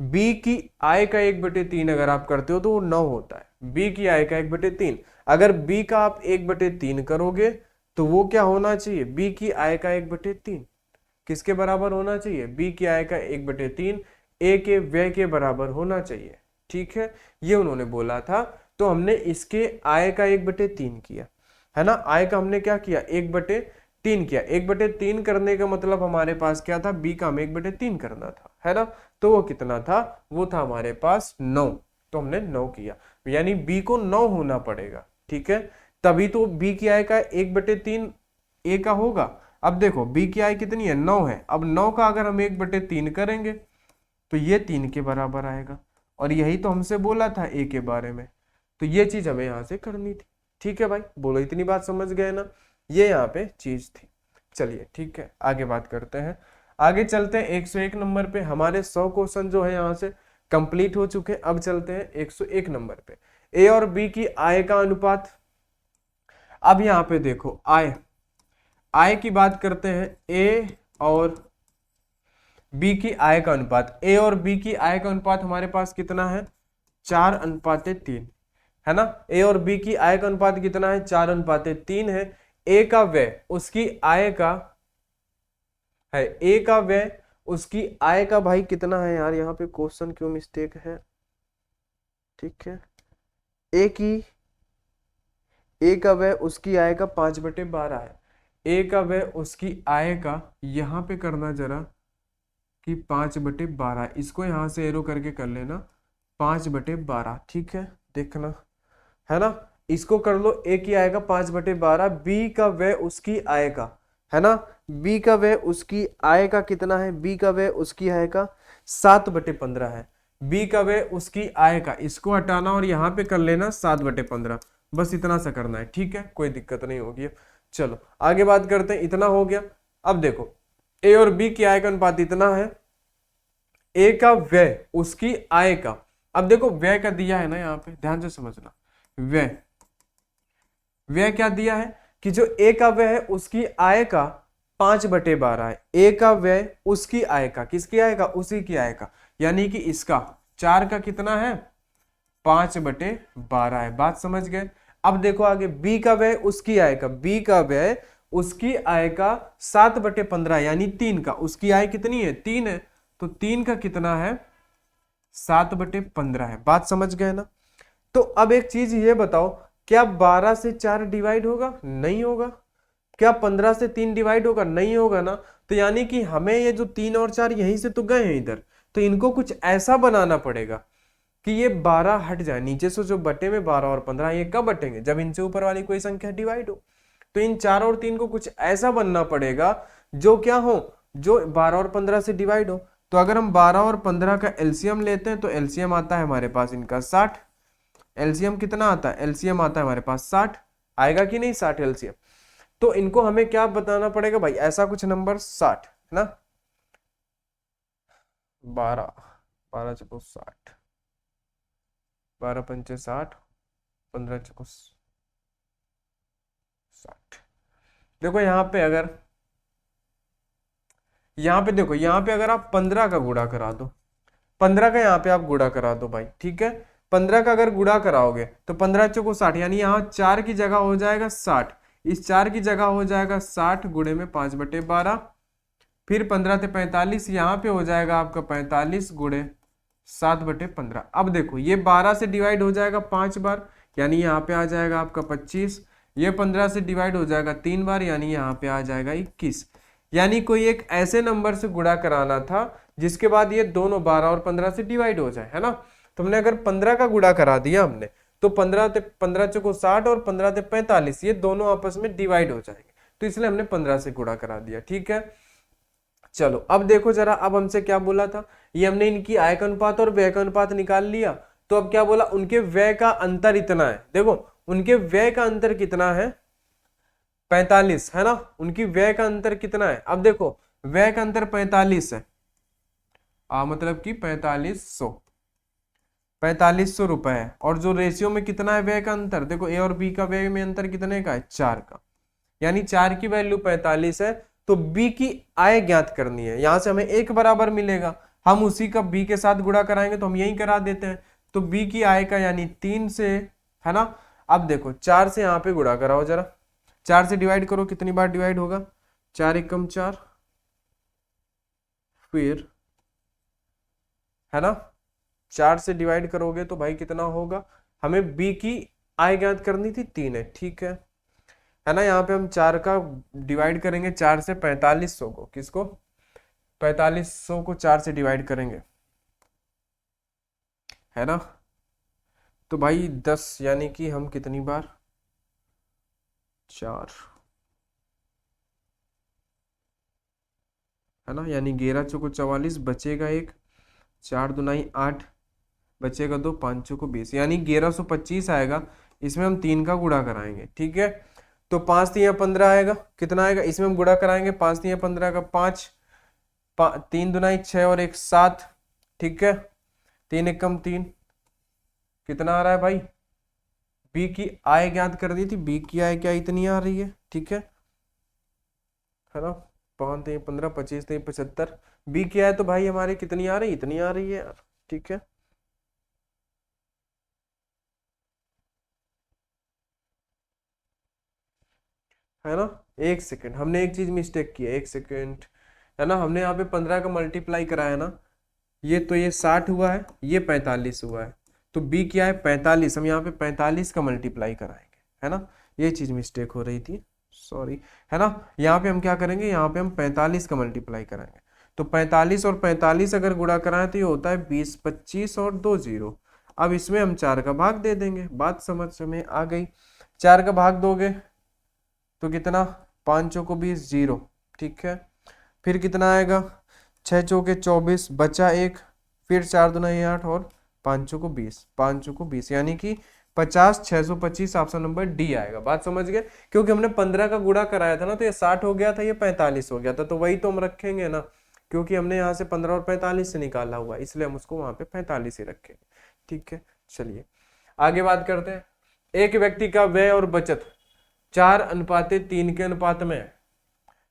बी की आय का 1/3 अगर आप करते हो तो वो 9 होता है। बी की आय का 1/3, अगर बी का आप 1/3 करोगे तो वो क्या होना चाहिए, बी की आय का 1/3 किसके बराबर होना चाहिए, बी की आय का 1/3 ए के व्यय के बराबर होना चाहिए। ठीक है, ये उन्होंने बोला था, तो हमने इसके आय का 1/3 किया, है ना। आय का हमने क्या किया, 1/3 किया। 1/3 करने का मतलब हमारे पास क्या था, बी का हमें 1/3 करना था, है ना। तो वो कितना था, वो था हमारे पास 9, तो हमने 9 किया, यानी बी को 9 होना पड़ेगा। ठीक है, तभी तो बी की आय का 1/3 ए का होगा। अब देखो बी की आय कितनी है, 9 है। अब 9 का अगर हम 1/3 करेंगे तो ये 3 के बराबर आएगा, और यही तो हमसे बोला था ए के बारे में, तो ये चीज हमें यहां से करनी थी। ठीक है भाई, बोलो इतनी बात समझ गए ना, ये यहाँ पे चीज थी। चलिए ठीक है, आगे बात करते हैं। आगे चलते हैं 101 नंबर पे। हमारे 100 क्वेश्चन जो है यहाँ से कंप्लीट हो चुके हैं। अब चलते हैं 101 नंबर पे, ए और बी की आय का अनुपात। अब यहाँ पे देखो आय, आय की बात करते हैं, ए और बी की आय का अनुपात। ए और बी की आय का अनुपात हमारे पास कितना है, 4:3, है ना। ए और बी की आय का अनुपात कितना है, 4:3 है। ए का व्यय उसकी आय का है, ए का व्यय उसकी आय का भाई कितना है यार, यहाँ पे क्वेश्चन क्यों मिस्टेक है। ठीक है, ए की, ए का व्यय उसकी आय का 5/12 है। ए का व्यय उसकी आय का, यहां पे करना जरा कि 5/12, इसको यहां से एरो करके कर लेना 5/12। ठीक है, देखना, है ना। इसको कर लो, ए की आय का 5/12, बी का व्यय उसकी आय का, है ना। बी का व्यय उसकी आय का कितना है, बी का व्यय उसकी आय का 7/15 है। बी का व्यय उसकी आय का, इसको हटाना और यहाँ पे कर लेना 7/15, बस इतना सा करना है। ठीक है, कोई दिक्कत नहीं होगी। चलो आगे बात करते हैं, इतना हो गया। अब देखो ए और बी की आय का अनुपात इतना है, ए का व्यय उसकी आय का। अब देखो व्यय का दिया है ना, यहाँ पे ध्यान से समझना, व्यय, व्यय क्या दिया है कि जो ए का व्यय है उसकी आय का 5/12 है। ए का व्यय उसकी आय का, किसकी आय का, उसी की आय का, यानी कि इसका 4 का कितना है, 5/12 है। बात समझ गए। अब देखो आगे, बी का व्यय उसकी आय का, बी का व्यय उसकी आय का 7/15 यानी 3 का, उसकी आय कितनी है, 3 है, तो 3 का कितना है, 7/15 है। बात समझ गए ना। तो अब एक चीज ये बताओ, क्या 12 से 4 डिवाइड होगा, नहीं होगा। क्या 15 से 3 डिवाइड होगा, नहीं होगा ना। तो यानी कि हमें ये जो 3 और 4 यहीं से तो गए हैं इधर, तो इनको कुछ ऐसा बनाना पड़ेगा कि ये 12 हट जाए नीचे से, जो बटे में 12 और 15, ये कब बटेंगे, जब इनसे ऊपर वाली कोई संख्या डिवाइड हो। तो इन 4 और 3 को कुछ ऐसा बनना पड़ेगा जो क्या हो, जो 12 और 15 से डिवाइड हो। तो अगर हम 12 और 15 का एलसीएम लेते हैं तो एलसीएम आता है हमारे पास इनका 60। एलसीएम कितना आता है, एलसीएम आता है हमारे पास 60, आएगा कि नहीं 60 एलसीएम। तो इनको हमें क्या बताना पड़ेगा भाई, ऐसा कुछ नंबर 60, है ना। 12, 12 चको 60, 12 पंचे 60, 15 चको 60। देखो यहाँ पे अगर, यहाँ पे देखो, यहाँ पे अगर आप 15 का गुणा करा दो, 15 का यहाँ पे आप गुणा करा दो भाई। ठीक है, 15 का अगर गुणा कराओगे तो 15 चौको 60, यानी यहाँ 4 की जगह हो जाएगा 60, इस 4 की जगह हो जाएगा 60 गुणे में 5/12, फिर 15 से 45, यहाँ पे हो जाएगा आपका 45 गुणे 7/15। अब देखो ये 12 से डिवाइड हो जाएगा 5 बार, यानी यहाँ पे आ जाएगा आपका 25। ये 15 से डिवाइड हो जाएगा 3 बार, यानी यहाँ पे आ जाएगा 21। यानी कोई एक ऐसे नंबर से गुणा कराना था जिसके बाद ये दोनों 12 और 15 से डिवाइड हो जाए, है ना। तो हमने अगर 15 का गुणा करा दिया हमने, तो 15 चौको 60 और 15 से 45 ये दोनों आपस में डिवाइड हो जाएंगे, तो इसलिए हमने 15 से गुणा करा दिया। ठीक है, चलो अब देखो जरा, अब हमसे क्या बोला था, ये हमने इनकी आय का अनुपात और व्यय का अनुपात निकाल लिया। तो अब क्या बोला, उनके व्यय का अंतर इतना है। देखो उनके व्यय का अंतर कितना है, 45, है ना। उनकी व्यय का अंतर कितना है, अब देखो व्यय का अंतर 45 है, मतलब कि 4500 रुपए है। और जो रेशियो में कितना है व्यय का अंतर, देखो ए और बी का व्यय में अंतर कितने का है, 4 का, यानी 4 की वैल्यू 45 है। तो बी की आय ज्ञात करनी है, यहां से हमें 1 बराबर मिलेगा, हम उसी का बी के साथ गुणा कराएंगे तो हम यही करा देते हैं। तो बी की आय का यानी 3 से, है ना। अब देखो 4 से यहाँ पे गुणा कराओ जरा, 4 से डिवाइड करो, कितनी बार डिवाइड होगा, 4 एकम 4, फिर है ना 4 से डिवाइड करोगे तो भाई कितना होगा, हमें बी की आय ज्ञात करनी थी, 3 है, ठीक है ना। यहाँ पे हम 4 का डिवाइड करेंगे 4 से 4500 को, किसको, 4500 को 4 से डिवाइड करेंगे, है ना। तो भाई 10, यानी कि हम कितनी बार, 4, है ना, यानी 11 चौको 44, बचेगा एक, 4 दुनाई 8, बचेगा 2, 5 चौको 20, यानी 1125 आएगा। इसमें हम 3 का गुणा कराएंगे, ठीक है। तो 5 3 15 आएगा, कितना आएगा, इसमें हम गुणा कराएंगे, 5 3 15 का 5, 3 दुनाई 6 और 1 7, ठीक है, 3 एकम 3, कितना आ रहा है भाई, बी की आय ज्ञात कर दी थी, बी की आय क्या इतनी आ रही है, ठीक है ना। 5 3 15, 25 3 75, बी की आय तो भाई हमारी कितनी आ रही है, इतनी आ रही है यार, ठीक है ना। एक सेकेंड, हमने एक चीज मिस्टेक की है, एक सेकेंड, है ना। हमने यहाँ पे 15 का मल्टीप्लाई कराया ना, ये तो ये 60 हुआ है, ये 45 हुआ है, तो बी क्या है 45, हम यहाँ पे 45 का मल्टीप्लाई कराएंगे, है ना। ये चीज मिस्टेक हो रही थी, सॉरी, है ना। यहाँ पे हम क्या करेंगे, यहाँ पे हम 45 का मल्टीप्लाई कराएंगे, तो 45 और 45 अगर गुणा कराएं तो ये होता है 20 25 और 2 जीरो। अब इसमें हम 4 का भाग दे देंगे, बात समझ में आ गई। 4 का भाग दोगे तो कितना, 5 चौको 20 जीरो, ठीक है। फिर कितना आएगा, 6 चौके 24, बचा एक, फिर 4 दूना 8 और 5 चौको 20, 5 चौको 20, यानी कि 50 625, ऑप्शन नंबर डी आएगा। बात समझ गए, क्योंकि हमने 15 का गुणा कराया था ना, तो ये 60 हो गया था, ये 45 हो गया था, तो वही तो हम रखेंगे ना, क्योंकि हमने यहाँ से 15 और 45 से निकाला हुआ, इसलिए हम उसको वहां पे 45 ही रखेंगे, ठीक है। चलिए आगे बात करते हैं। एक व्यक्ति का व्यय और बचत 4:3 के अनुपात में है,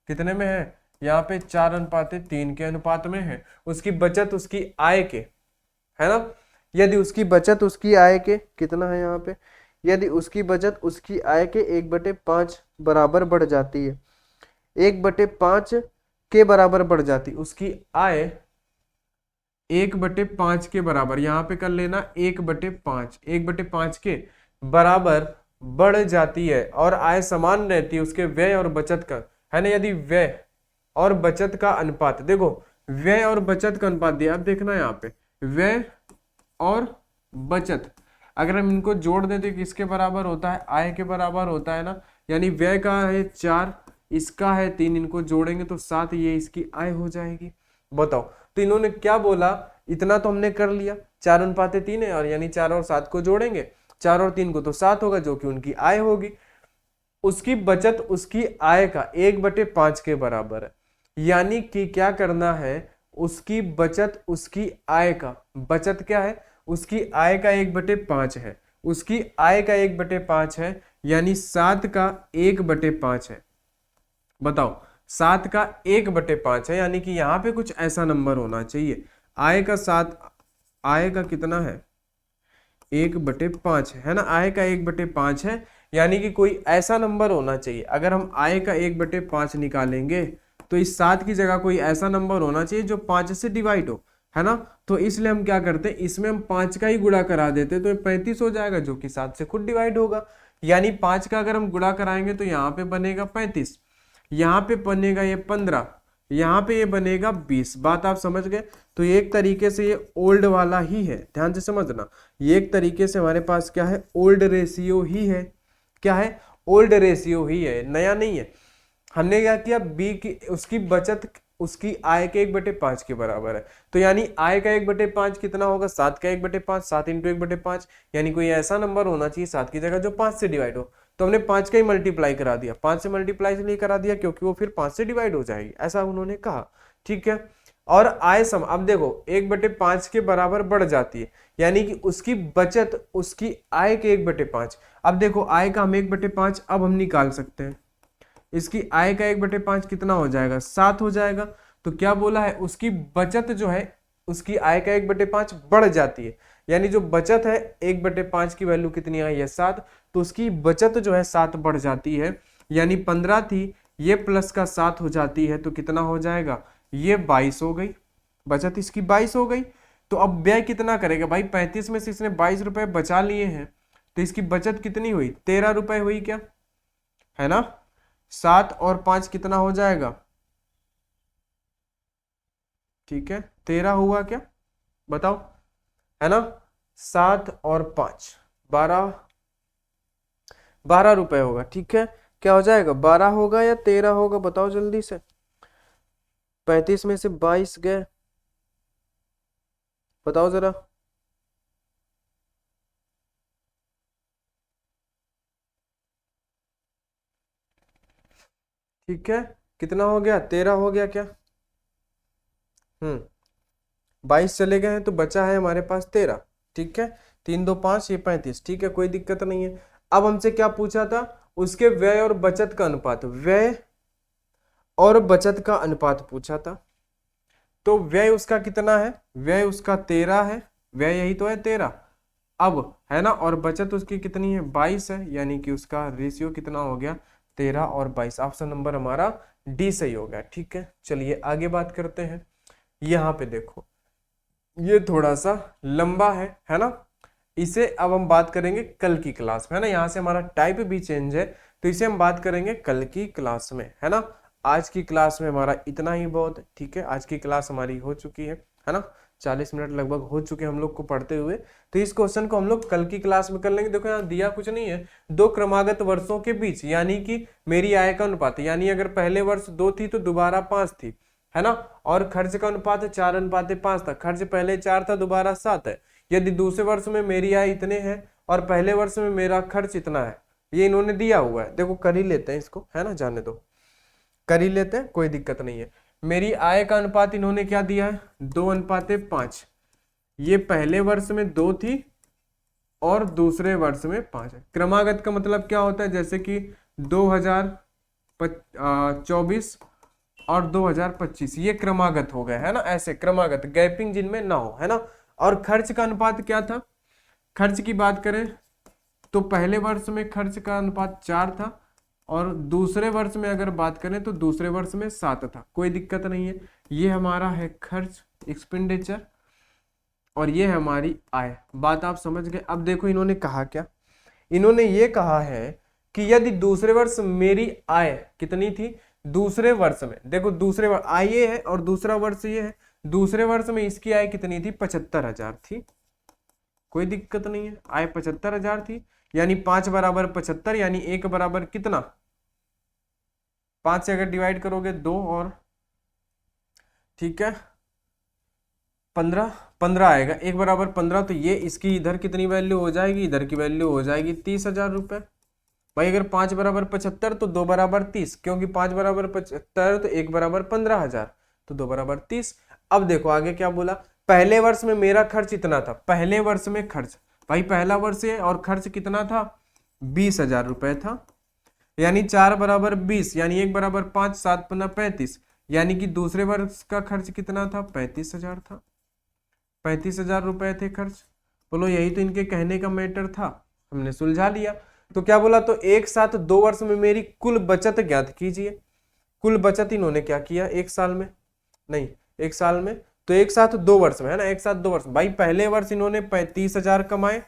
कितने में है, यहाँ पे 4:3 के अनुपात में है। उसकी बचत उसकी आय के, है ना, यदि उसकी बचत उसकी आय के कितना है यहाँ पे, यदि उसकी बचत उसकी आय के 1/5 बराबर बढ़ जाती है, 1/5 के बराबर बढ़ जाती, उसकी आय 1/5 के बराबर, यहाँ पे कर लेना 1/5, 1/5 के बराबर बढ़ जाती है और आय समान रहती है उसके व्यय और बचत का, है ना। यदि व्यय और बचत का अनुपात, देखो व्यय और बचत का अनुपात दिया, अब देखना यहाँ पे व्यय और बचत, अगर हम इनको जोड़ दें तो किसके बराबर होता है, आय के बराबर होता है ना। यानी व्यय का है 4, इसका है 3, इनको जोड़ेंगे तो 7, ये इसकी आय हो जाएगी। बताओ, तो इन्होंने क्या बोला, इतना तो हमने कर लिया, 4:3 है, और यानी 4 और 7 को जोड़ेंगे, 4 और 3 को तो 7 होगा, जो कि उनकी आय होगी। उसकी बचत उसकी आय का 1/5 के बराबर है, यानी कि क्या करना है, उसकी बचत उसकी आय का, बचत क्या है, उसकी आय का 1/5 है, उसकी आय का 1/5 है, यानी 7 का 1/5 है। बताओ 7 का 1/5 है, यानी कि यहाँ पे कुछ ऐसा नंबर होना चाहिए, आय का 7, आय का कितना है 1/5 है ना, आय का 1/5 है, यानी कि कोई ऐसा नंबर होना चाहिए। अगर हम आय का 1/5 निकालेंगे तो इस 7 की जगह कोई ऐसा नंबर होना चाहिए जो 5 से डिवाइड हो, है ना। तो इसलिए हम क्या करते हैं, इसमें हम 5 का ही गुणा करा देते तो 35 हो जाएगा, जो कि 7 से खुद डिवाइड होगा। यानी 5 का अगर हम गुणा कराएंगे तो यहाँ पे बनेगा 35, यहाँ पे बनेगा ये 15, यहाँ पे ये बनेगा 20। बात आप समझ गए। तो ये एक तरीके से ये ओल्ड वाला ही है, ध्यान से समझना, ये एक तरीके से हमारे पास क्या है, ओल्ड रेशियो ही है। क्या है, ओल्ड रेशियो ही है, नया नहीं है। हमने क्या किया, बी की उसकी बचत उसकी आय के 1/5 के बराबर है, तो यानी आय का 1/5 कितना होगा, 7 का 1/5, 7 × 1/5, यानी कोई ऐसा नंबर होना चाहिए 7 की जगह जो 5 से डिवाइड हो। तो हमने 5 का ही मल्टीप्लाई करा दिया, 5 से मल्टीप्लाई इसलिए करा दिया क्योंकि वो फिर 5 से डिवाइड हो जाएगी, ऐसा उन्होंने कहा, ठीक है। और आय सम, अब देखो 1/5 के बराबर बढ़ जाती है, यानी कि उसकी बचत उसकी आय के 1/5। अब देखो आय का हम 1/5 अब हम निकाल सकते हैं, इसकी आय का 1/5 कितना हो जाएगा, 7 हो जाएगा। तो क्या बोला है, उसकी बचत जो है उसकी आय का 1/5 बढ़ जाती है, यानी जो बचत है 1/5 की वैल्यू कितनी आई है 7, तो उसकी बचत जो है 7 बढ़ जाती है, यानी 15 थी, ये प्लस का 7 हो जाती है, तो कितना हो जाएगा, ये 22 हो गई, बचत इसकी 22 हो गई। तो अब व्यय कितना करेगा भाई, 35 में से इसने 22 रुपए बचा लिए हैं, तो इसकी बचत कितनी हुई, 13 रुपए हुई क्या, है ना। 7 और 5 कितना हो जाएगा, ठीक है 13 हुआ क्या, बताओ, है ना। 7 और 5 12, 12 रुपए होगा, ठीक है। क्या हो जाएगा, 12 होगा या 13 होगा, बताओ जल्दी से। 35 में से 22 गए, बताओ जरा। ठीक है, कितना हो गया, 13 हो गया क्या, 22 चले गए हैं तो बचा है हमारे पास 13, ठीक है। 3 2 5, ये 35, ठीक है, कोई दिक्कत नहीं है। अब हमसे क्या पूछा था, उसके व्यय और बचत का अनुपात, व्यय और बचत का अनुपात पूछा था। तो व्यय उसका कितना है, व्यय उसका 13 है, व्यय यही तो है 13, अब है ना, और बचत उसकी कितनी है 22 है, यानी कि उसका रेशियो कितना हो गया 13 और 22। ऑप्शन नंबर हमारा डी सही हो गया, ठीक है। चलिए आगे बात करते हैं। यहाँ पे देखो, ये थोड़ा सा लंबा है ना, इसे अब हम बात करेंगे कल की क्लास में, है ना। यहाँ से हमारा टाइप भी चेंज है, तो इसे हम बात करेंगे कल की क्लास में, है ना। आज की क्लास में हमारा इतना ही बहुत है, ठीक है। आज की क्लास हमारी हो चुकी है ना, 40 मिनट लगभग हो चुके हम लोग को पढ़ते हुए। तो इस क्वेश्चन को हम लोग कल की क्लास में कर लेंगे। देखो यहाँ दिया कुछ नहीं है, 2 क्रमागत वर्षों के बीच, यानी कि मेरी आय का अनुपात, यानी अगर पहले वर्ष 2 थी तो दोबारा 5 थी, है ना। और खर्च का अनुपात 4:5 था, खर्च पहले 4 था दोबारा 7 है। यदि दूसरे वर्ष में मेरी आय इतने हैं और पहले वर्ष में मेरा खर्च इतना है, ये इन्होंने दिया हुआ है, देखो कर ही लेते हैं इसको, है ना, जाने दो, कर ही लेते हैं, कोई दिक्कत नहीं है। मेरी आय का अनुपात इन्होंने क्या दिया है, 2:5, ये पहले वर्ष में 2 थी और दूसरे वर्ष में 5 है। क्रमागत का मतलब क्या होता है, जैसे कि 2024 और 2025 ये क्रमागत हो गए, है ना, ऐसे क्रमागत, गैपिंग जिनमें ना हो, है ना। और खर्च का अनुपात क्या था, खर्च की बात करें तो पहले वर्ष में खर्च का अनुपात 4 था और दूसरे वर्ष में अगर बात करें तो दूसरे वर्ष में 7 था, कोई दिक्कत नहीं है। ये हमारा है खर्च, एक्सपेंडिचर, और ये है हमारी आय। बात आप समझ गए। अब देखो इन्होंने कहा क्या, इन्होंने ये कहा है कि यदि दूसरे वर्ष मेरी आय कितनी थी, दूसरे वर्ष में देखो, दूसरे वर्ष आय ये है और दूसरा वर्ष ये है, दूसरे वर्ष में इसकी आय कितनी थी, 75,000 थी, कोई दिक्कत नहीं है। आय 75,000 थी, यानी 5 बराबर 75, यानी 1 बराबर कितना, 5 से अगर डिवाइड करोगे 2 और, ठीक है 15, 15 आएगा, 1 बराबर 15, तो ये इसकी इधर कितनी वैल्यू हो जाएगी, इधर की वैल्यू हो जाएगी 30,000 रुपए। भाई अगर 5 बराबर 75 तो 2 बराबर 30, क्योंकि 5 बराबर 75 तो 1 बराबर 15,000, तो 2 बराबर 30। अब देखो आगे क्या बोला, पहले वर्ष में मेरा खर्च इतना था, पहले वर्ष में खर्च, भाई पहला वर्ष है और खर्च कितना था, 20,000 रुपए था, यानी 4 बराबर 20, यानी 1 बराबर 5, 7 पन्ना 35, यानी कि दूसरे वर्ष का खर्च कितना था, 35,000 था, 35,000 रुपए थे खर्च। बोलो यही तो इनके कहने का मैटर था, हमने सुलझा लिया। तो क्या बोला, तो एक साथ 2 वर्ष में मेरी कुल बचत ज्ञात कीजिए। कुल बचत इन्होंने क्या किया, एक साल में, नहीं एक साल में, तो एक साथ 2 वर्ष में, है ना, एक साथ 2 वर्ष। भाई पहले वर्ष इन्होंने 35,000 कमाए,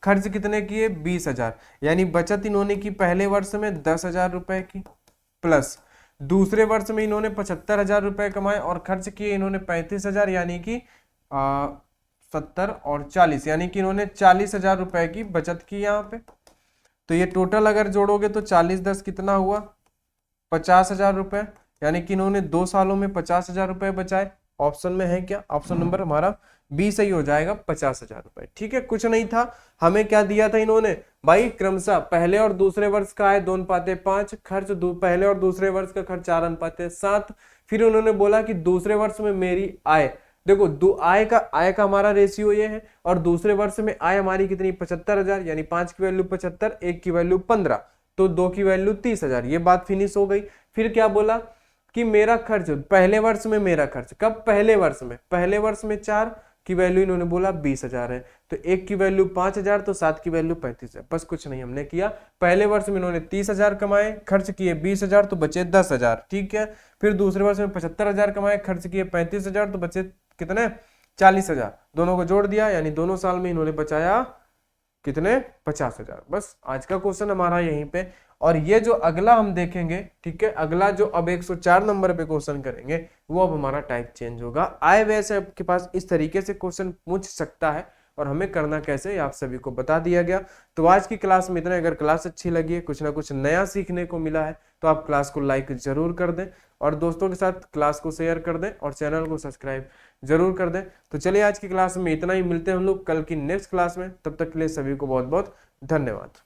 खर्च कितने किए 20,000, यानी बचत इन्होंने की पहले वर्ष में 10,000 रुपए की, प्लस दूसरे वर्ष में इन्होंने 75,000 रुपए कमाए और खर्च किए इन्होंने 35,000, यानी कि 70 और 40, यानी कि इन्होंने 40,000 रुपए की बचत की यहाँ पे। तो ये टोटल अगर जोड़ोगे तो 40 10 कितना हुआ, 50,000 रुपए, यानी कि इन्होंने 2 सालों में 50,000 रुपए बचाए। ऑप्शन में है क्या, ऑप्शन नंबर हमारा बी सही हो जाएगा, 50,000 रुपए, ठीक है। कुछ नहीं था, हमें क्या दिया था इन्होंने, भाई क्रमशः पहले और दूसरे वर्ष का आय 2:5, खर्च पहले और दूसरे वर्ष का खर्च 4:7। फिर उन्होंने बोला कि दूसरे वर्ष में मेरी आय, देखो आय का हमारा रेशियो ये है, और दूसरे वर्ष में आय हमारी कितनी 75,000, यानी 5 की वैल्यू 75, 1 की वैल्यू 15, तो 2 की वैल्यू 30,000, ये बात फिनिश हो गई। फिर क्या बोला कि मेरा खर्च, पहले वर्ष में मेरा खर्च, कब, पहले वर्ष में, पहले वर्ष में 4 की वैल्यू इन्होंने बोला 20,000 है, तो 1 की वैल्यू 5,000, तो 7 की वैल्यू 35 है। बस कुछ नहीं हमने किया, पहले वर्ष में इन्होंने 30,000 कमाए, खर्च किए 20,000, तो बचे 10,000, ठीक है। फिर दूसरे वर्ष में 75,000 कमाए, खर्च किए 35,000, तो बचे कितने, 40,000। दोनों को जोड़ दिया, यानी दोनों साल में इन्होंने बचाया कितने, 50,000। बस आज का क्वेश्चन हमारा यहीं पे। और ये जो अगला हम देखेंगे, ठीक है, अगला जो अब 104 नंबर पे क्वेश्चन करेंगे, वो अब हमारा टाइप चेंज होगा। आए वैसे आपके पास इस तरीके से क्वेश्चन पूछ सकता है, और हमें करना कैसे ये आप सभी को बता दिया गया। तो आज की क्लास में इतना। अगर क्लास अच्छी लगी है, कुछ ना कुछ नया सीखने को मिला है, तो आप क्लास को लाइक जरूर कर दें, और दोस्तों के साथ क्लास को शेयर कर दें, और चैनल को सब्सक्राइब जरूर कर दें। तो चलिए आज की क्लास में इतना ही, मिलते हैं हम लोग कल की नेक्स्ट क्लास में। तब तक के लिए सभी को बहुत बहुत धन्यवाद।